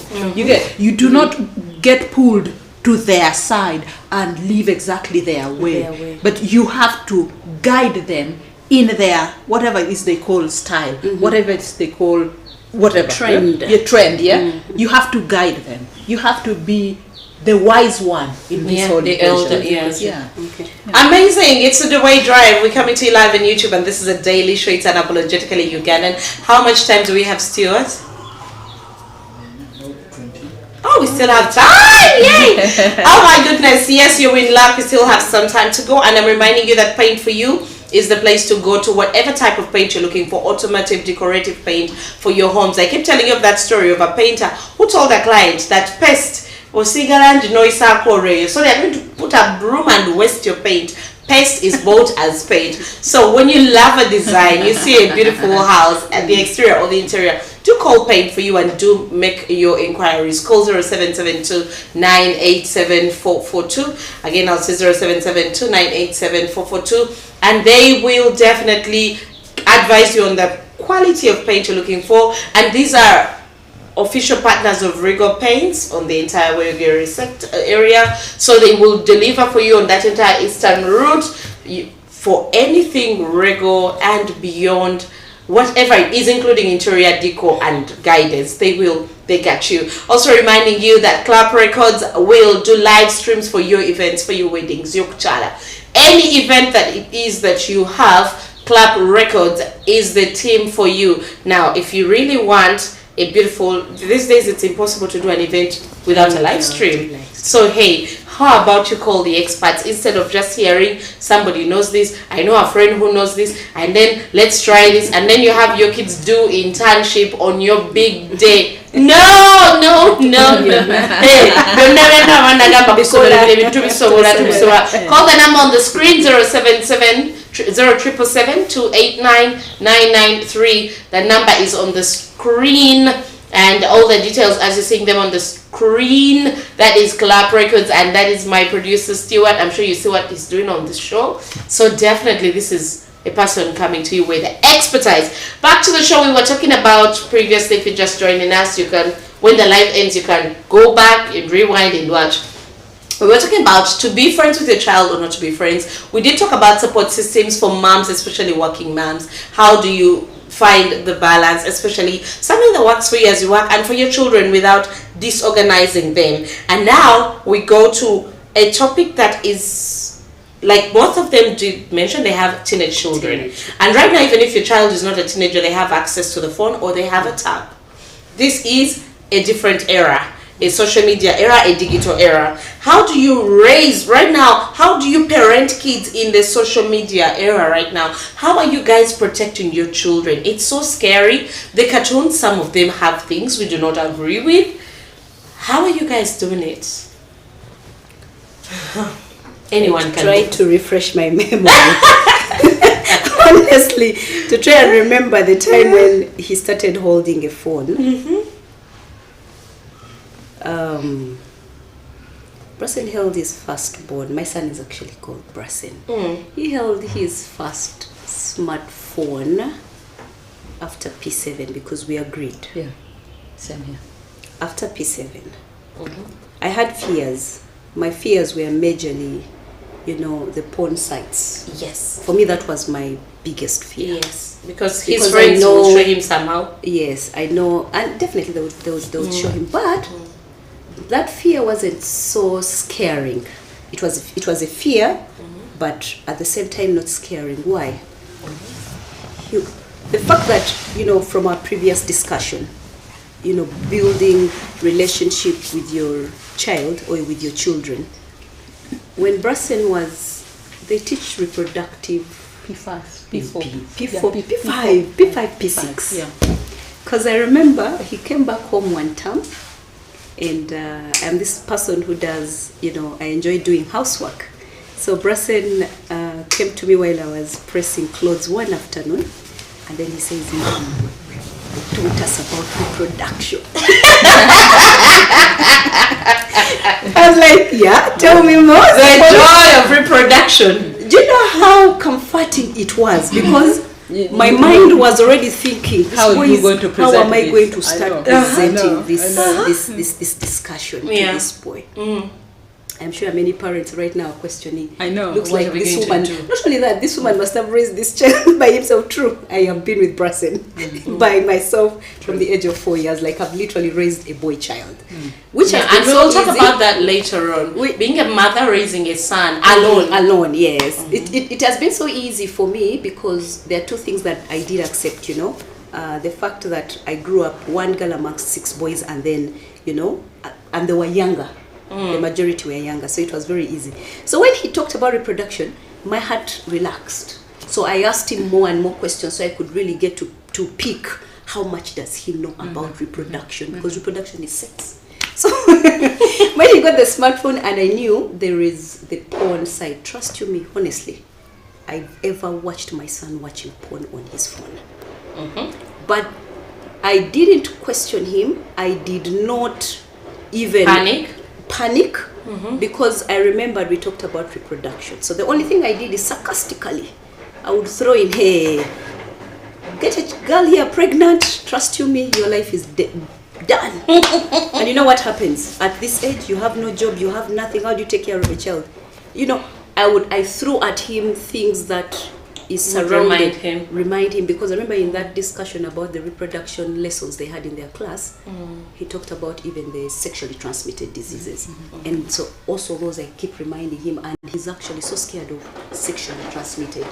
You do not get pulled to their side and live exactly their way. But you have to guide them in their whatever it is they call style, whatever it is they call whatever trend. Trend. You have to guide them. You have to be the wise one in this whole the elder. Okay. Amazing. It's the Deweyi Drive. We're coming to you live on YouTube, and this is a daily show. It's unapologetically Ugandan. How much time do we have, Stuart? Oh, we still have time! Yay! Oh my goodness, yes, you're in luck. We still have some time to go, and I'm reminding you that Paint For You is the place to go to whatever type of paint you're looking for, automotive, decorative paint for your homes. I keep telling you of that story of a painter who told a client that pest was cigarette noise, so they're going to put a broom and waste your paint. Pest is bought as paint. So when you love a design, you see a beautiful house at the exterior or the interior, do call Paint For You and do make your inquiries. Call 0772 987 442. Again, I'll say 0772 987 442, and they will definitely advise you on the quality of paint you're looking for. And these are official partners of Regal Paints on the entire Wegeri area, so they will deliver for you on that entire eastern route for anything Regal and beyond, whatever it is, including interior decor and guidance. They got you. Also reminding you that Clap Records will do live streams for your events, for your weddings, your kuchala, any event that it is that you have. Clap Records is the team for you. Now, if you really want a beautiful, these days it's impossible to do an event without a live stream. So hey, how about you call the experts instead of just hearing somebody knows this, I know a friend who knows this, and then let's try this, and then you have your kids do internship on your big day. No. Hey, call the number on the screen, 077-289-993. The number is on the screen, and all the details as you're seeing them on the screen. That is Clap Records, and that is my producer Stuart. I'm sure you see what he's doing on the show. So definitely this is a person coming to you with expertise. Back to the show we were talking about previously. If you're just joining us, you can, when the live ends, you can go back and rewind and watch. We were talking about to be friends with your child or not to be friends. We did talk about support systems for moms, especially working moms. How do you find the balance, especially something that works for you as you work and for your children without disorganizing them? And now we go to a topic that is, like both of them did mention, they have teenage children. And right now, even if your child is not a teenager, they have access to the phone or they have a tab. This is a different era. a social media era, a digital era. How do you raise right now? How do you parent kids in the social media era right now? How are you guys protecting your children? It's so scary. The cartoons, some of them have things we do not agree with. How are you guys doing it? Anyone can try to refresh my memory. Honestly, to try and remember the time when he started holding a phone. Brassen held his firstborn. My son is actually called Brassen. He held his first smartphone after P7 because we agreed. Yeah, same here. After P7. I had fears. My fears were majorly, the porn sites. Yes. For me, that was my biggest fear. Yes, because his friends will show him somehow. Yes, I know, and definitely they would show him. But that fear wasn't so scaring. It was a fear, but at the same time not scaring. Why? The fact that from our previous discussion, building relationship with your child or with your children. When Brassen they teach reproductive P5, P4, P4, P5, P5, P6. Yeah. Because I remember he came back home one time, and I'm this person who does, I enjoy doing housework. So Brassen came to me while I was pressing clothes one afternoon, and then he says, "Mom, they taught us about reproduction." I was like, yeah, tell me more. The joy of reproduction. Do you know how comforting it was? Because my mind was already thinking, how am I going to start presenting this discussion to this boy? I'm sure many parents right now are questioning. I know. Looks like this woman. Not only that, this woman must have raised this child by himself. True, I have been with Brassen by myself from the age of 4 years. Like I've literally raised a boy child, which has been and we'll talk about that later on. Being a mother raising a son alone, yes. It has been so easy for me because there are two things that I did accept. The fact that I grew up one girl amongst 6 boys, and then and they were younger. The majority were younger, so it was very easy. So when he talked about reproduction, my heart relaxed. So I asked him more and more questions so I could really get to pick how much does he know about reproduction, because reproduction is sex. So when he got the smartphone and I knew there is the porn site, trust you me, honestly, I've ever watched my son watching porn on his phone. But I didn't question him. I did not even panic because I remembered we talked about reproduction. So the only thing I did is sarcastically, I would throw in, hey, get a girl here pregnant, trust you me, your life is done. And you know what happens? At this age, you have no job, you have nothing, how do you take care of a child? I threw at him things that is surrounded, remind him, because I remember in that discussion about the reproduction lessons they had in their class, he talked about even the sexually transmitted diseases. And so also those I keep reminding him, and he's actually so scared of sexually transmitted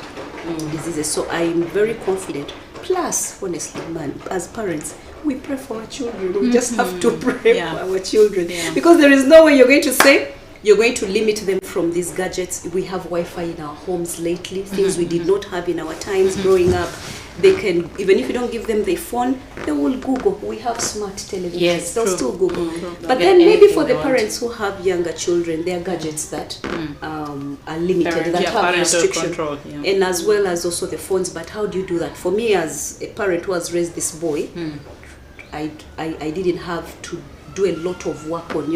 diseases. So I'm very confident. Plus, honestly, man, as parents, we pray for our children. We just have to pray for our children. Because there is no way you're going to say, you're going to limit them from these gadgets. We have Wi-Fi in our homes lately, things we did not have in our times growing up. They can, even if you don't give them their phone, they will Google. We have smart televisions. Yes, they'll still Google. But then maybe for the parents who have younger children, there are gadgets that are limited, that have restriction. And as well as also the phones. But how do you do that? For me, as a parent who has raised this boy, I didn't have to do a lot of work on,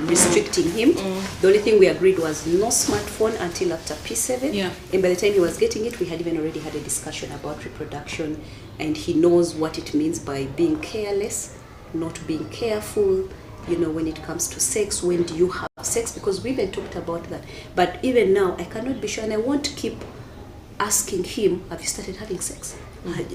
restricting him. The only thing we agreed was no smartphone until after P7. And by the time he was getting it, we had even already had a discussion about reproduction, and he knows what it means by being careless, not being careful, when it comes to sex. When do you have sex? Because we even talked about that. But even now, I cannot be sure, and I won't keep asking him, have you started having sex?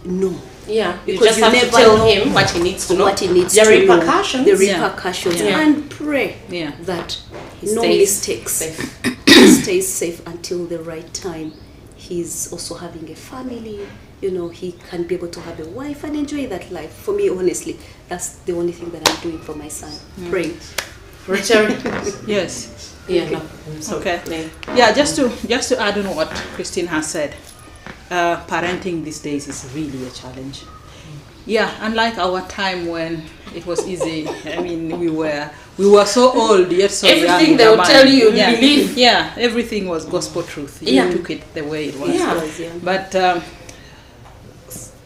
No. Yeah, you just have to tell him what he needs to know. What he needs the to repercussions. Know. The repercussions. And pray that no mistakes. Safe. He stays safe until the right time. He's also having a family, he can be able to have a wife and enjoy that life. For me, honestly, that's the only thing that I'm doing for my son. Praying. Richard? Yes. Yeah, no. So, Okay. Yeah, just to add on what Christine has said, parenting these days is really a challenge. Yeah, unlike our time when it was easy. I mean, we were so old yet so young. Everything they would tell you, believe. Yeah, everything was gospel truth. You took it the way it was. Yeah. But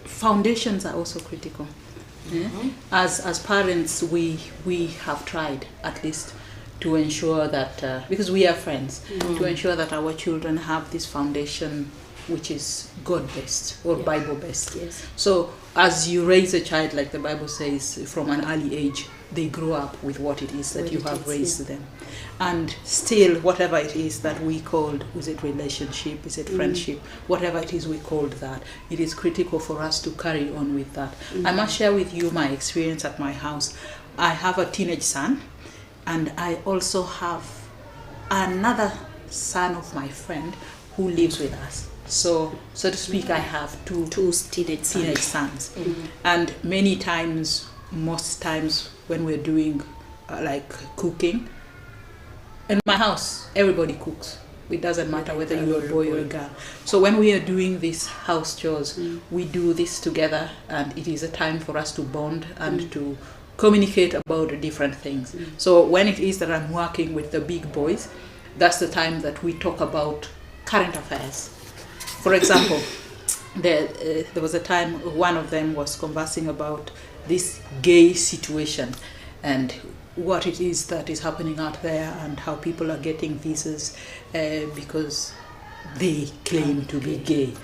foundations are also critical. Mm-hmm. As parents, we have tried at least to ensure that because we are friends, to ensure that our children have this foundation which is God-based or Bible-based. Yes. So as you raise a child, like the Bible says, from an early age, they grow up with what it is that you have raised them. And still, whatever it is that we called, is it relationship, is it friendship, whatever it is we called that, it is critical for us to carry on with that. I must share with you my experience at my house. I have a teenage son, and I also have another son of my friend who lives with us. So to speak, I have two teenage sons. And many times, most times when we're doing like cooking, in my house, everybody cooks. It doesn't matter whether you're a boy or a girl. So when we are doing these house chores, we do this together, and it is a time for us to bond and to communicate about different things. So when it is that I'm working with the big boys, that's the time that we talk about current affairs. For example, there was a time one of them was conversing about this gay situation and what it is that is happening out there and how people are getting visas because they claim to be gay.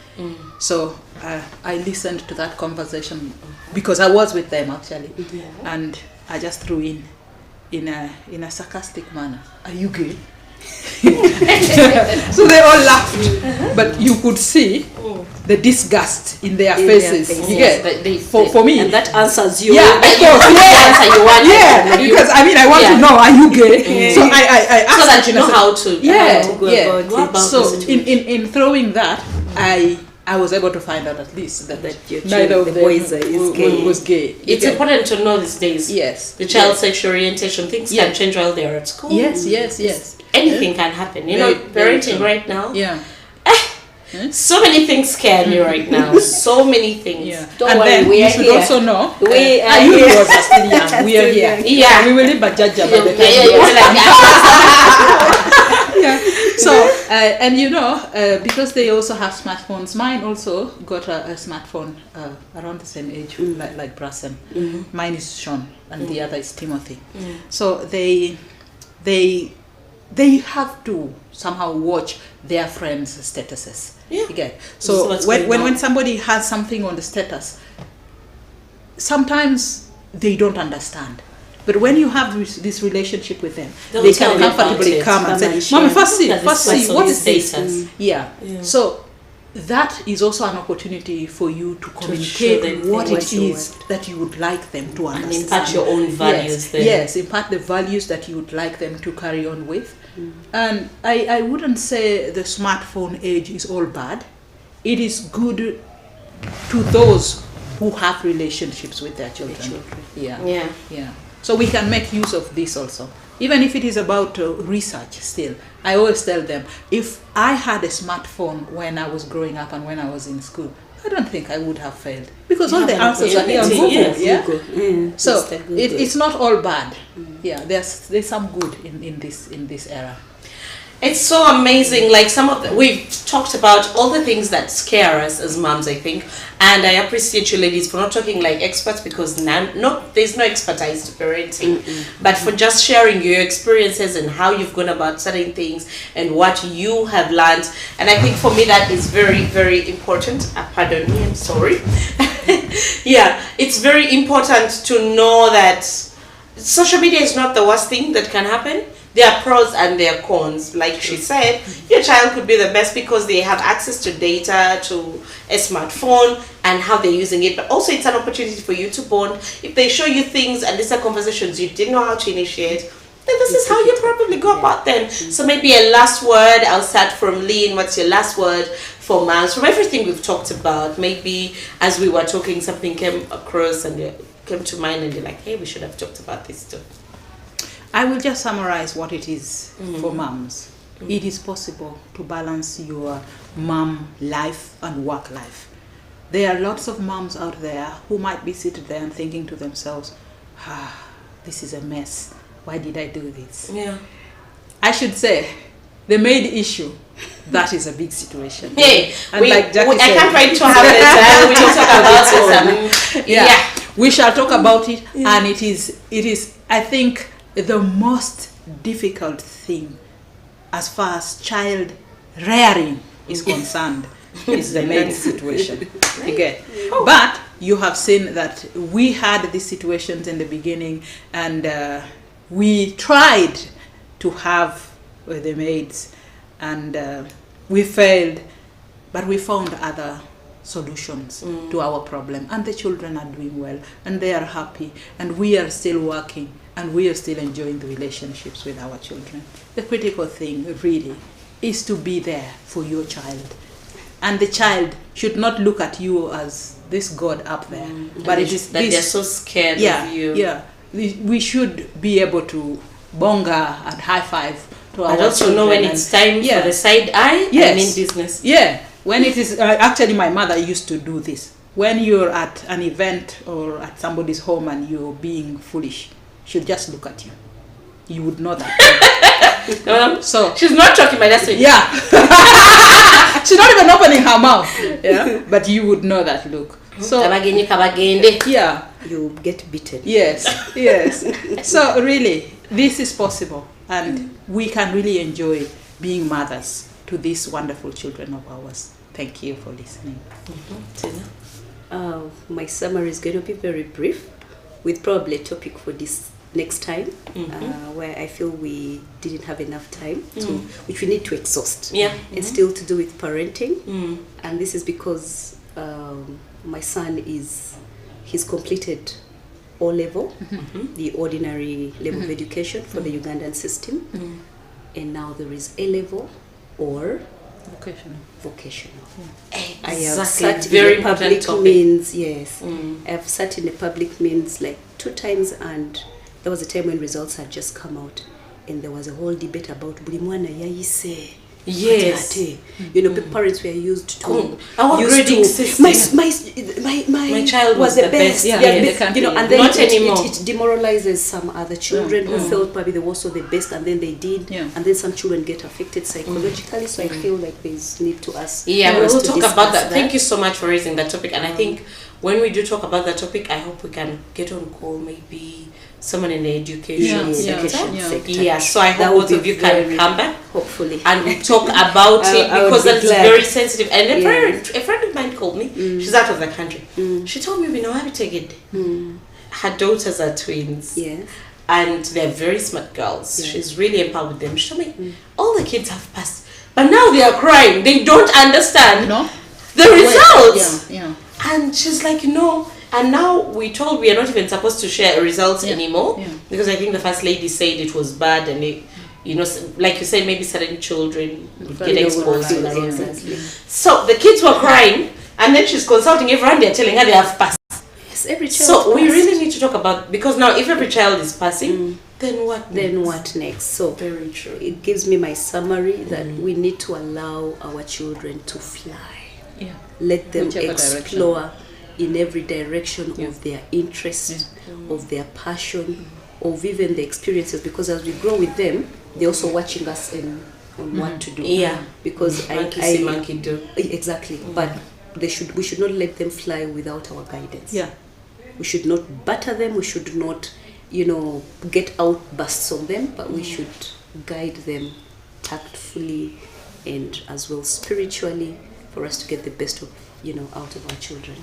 So I listened to that conversation because I was with them actually, and I just threw in a sarcastic manner, "Are you gay?" So they all laughed, but you could see the disgust in their faces. You get for me, and that answers you. Yeah, of course. Answer you want. Yeah, because I mean, I want to know, are you gay? So I asked so that you know how to. Yeah. Go about So the situation. in throwing that, I was able to find out at least that your neither of the them boys is gay. was gay. It's important to know these days. Yes. The child's sexual orientation, things can change while they're at school. Yes. Anything can happen. You know, parenting right now. Yeah. So many things scare me right now. So many things. Yeah. Don't and worry, then we you are should here. also know. We are you here. girls are still young. We are here. Yeah. We will leave Bajaja by the time. Yeah. So and you know because they also have smartphones. Mine also got a smartphone around the same age, like Brassen. Mine is Sean, and the other is Timothy. So they have to somehow watch their friends' statuses. Yeah. Okay. So when somebody has something on the status, sometimes they don't understand. But when you have this relationship with them, they can comfortably come and say, "Mama, first see, what is this?" Yeah. So that is also an opportunity for you to communicate what it is that you would like them to understand. And impart your own values there. Yes, impart the values that you would like them to carry on with. And I wouldn't say the smartphone age is all bad. It is good to those who have relationships with their children. Yeah. So we can make use of this also. Even if it is about research still. I always tell them, if I had a smartphone when I was growing up and when I was in school, I don't think I would have failed. Because all the answers are here on Google. So it's not all bad. Yeah, there's some good in this era. It's so amazing. Like we've talked about all the things that scare us as moms, I think, and I appreciate you ladies for not talking like experts because there's no expertise to parenting, but for just sharing your experiences and how you've gone about certain things and what you have learned. And I think for me that is very, very important. Pardon me, I'm sorry. Yeah, it's very important to know that social media is not the worst thing that can happen. There are pros and there are cons. Like she said, your child could be the best because they have access to data, to a smartphone, and how they're using it. But also it's an opportunity for you to bond. If they show you things and these are conversations you didn't know how to initiate, then this is how you probably go about them. So maybe a last word. I'll start from Lynn. What's your last word for moms? From everything we've talked about, maybe as we were talking, something came across and came to mind, and you're like, hey, we should have talked about this too. I will just summarize what it is for moms. It is possible to balance your mom life and work life. There are lots of moms out there who might be sitting there and thinking to themselves, this is a mess. Why did I do this? Yeah. I should say, the maid issue, that is a big situation. Hey, and like Jackie said, I can't wait to have it. We will talk about this. Yeah, we shall talk about it, and it is, I think, the most difficult thing as far as child rearing is concerned is the maid situation. Okay. But you have seen that we had these situations in the beginning, and we tried to have the maids, and we failed, but we found other solutions to our problem, and the children are doing well, and they are happy, and we are still working, and we are still enjoying the relationships with our children. The critical thing really is to be there for your child, and the child should not look at you as this God up there, but it is that this, they're so scared of you. Yeah, we should be able to bonga and high five to our and also children, know when it's time for the side eye. Yes. I mean business. Yeah, when it is actually my mother used to do this. When you're at an event or at somebody's home and you're being foolish, she'll just look at you. You would know that. So she's not talking my destiny. Yeah. She's not even opening her mouth. Yeah. But you would know that look. So yeah. You get beaten. Yes. Yes. So really, this is possible, and we can really enjoy being mothers to these wonderful children of ours. Thank you for listening. My summary is going to be very brief, with probably a topic for this next time, where I feel we didn't have enough time to, which we need to exhaust. Yeah. It's still to do with parenting, and this is because my son he's completed O level, the ordinary level of education for the Ugandan system, and now there is A level or vocational. I have sat very in the public topic. means, yes. I have sat in the public means like 2 times, and there was a time when results had just come out, and there was a whole debate about buli mwana yayise. Yes. You know, parents were used to our grading system. My child was the best. Yeah, you know, and then not anymore. It demoralizes some other children who felt probably they were also the best, and then they did, and then some children get affected psychologically. So I feel like there's need to us. Yeah, we will talk about that. that. Thank you so much for raising that topic, and I think when we do talk about that topic, I hope we can get on call maybe someone in the education sector. Yeah, so I hope both of you can come back, hopefully, and we talk about it, because that's very sensitive. And a friend of mine called me. She's out of the country. She told me, her daughters are twins. Yes. And they're very smart girls. Yeah. She's really empowered them. She told me, all the kids have passed, but now they are crying. They don't understand the results. Yeah. And she's like, and now we told we are not even supposed to share results anymore, because I think the first lady said it was bad, and it, like you said, maybe certain children would get exposed to that. So the kids were crying, and then she's consulting everyone. They're telling her they have passed. Yes, every child. So we really need to talk about, because now if every child is passing, then what? Then what next? So very true. It gives me my summary that we need to allow our children to fly. Yeah. Let them explore in every direction of their interest, of their passion, of even the experiences, because as we grow with them, they're also watching us on what to do. Yeah. Because monkey do. Exactly. But we should not let them fly without our guidance. Yeah. We should not batter them, we should not, get outbursts on them, but we should guide them tactfully and as well spiritually, for us to get the best of out of our children.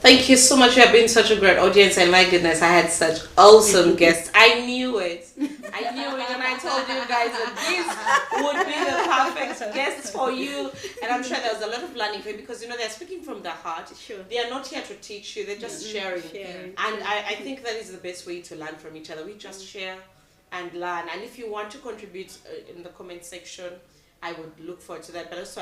Thank you so much. You have been such a great audience, and my goodness, I had such awesome guests. I knew it, and I told you guys that these would be the perfect guests for you. And I'm sure there was a lot of learning for you, because they're speaking from the heart. Sure. They are not here to teach you; they're just sharing. And I think that is the best way to learn from each other. We just share and learn. And if you want to contribute in the comment section, I would look forward to that. But also,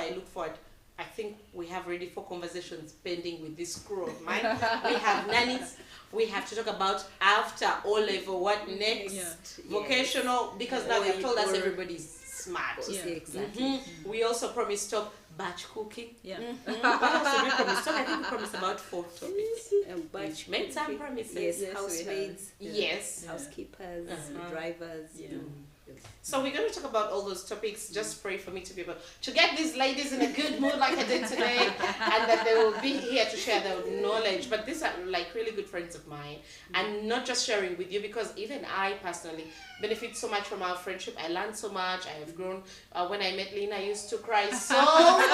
I think we have already 4 conversations pending with this crew of mine. We have nannies. We have to talk about after O-level, what next, vocational, because now they've told us everybody's smart. Yeah, exactly. We also promised talk batch cooking. Yeah. What else did we promise talk? I think we promised about 4 topics. Batch Made some promises. Yes, housemaids. Yes. Housekeepers, drivers. Yeah. So we're going to talk about all those topics. Just pray for me to be able to get these ladies in a good mood like I did today, and that they will be here to share their knowledge. But these are like really good friends of mine, and not just sharing with you, because even I personally benefit so much from our friendship. I learned so much. I have grown. When I met Lena, I used to cry so much.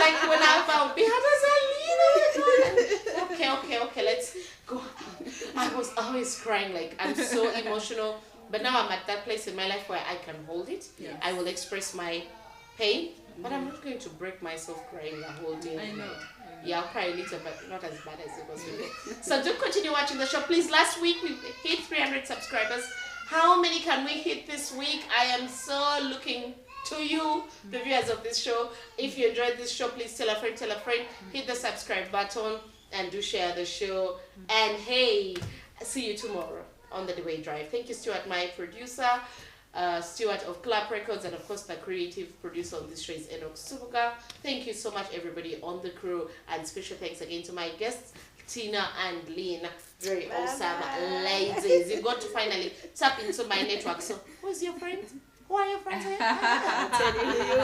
Like when I found behind Lena, okay, let's go. I was always crying. Like, I'm so emotional. But now I'm at that place in my life where I can hold it. Yes. I will express my pain, but I'm not going to break myself crying the whole day. I know. Yeah, I'll cry a little, but not as bad as it was before. So do continue watching the show. Please, last week we hit 300 subscribers. How many can we hit this week? I am so looking to you, the viewers of this show. If you enjoyed this show, please tell a friend, hit the subscribe button, and do share the show. And hey, see you tomorrow on the Deweyi Drive. Thank you, Stuart, my producer, Stuart of Clap Records, and of course the creative producer on this show is Enoch Subuga. Thank you so much, everybody on the crew, and special thanks again to my guests, Tina and Lynn. Very awesome ladies. You got to finally tap into my network. So, who's your friend? Who are your friends? I'm telling you.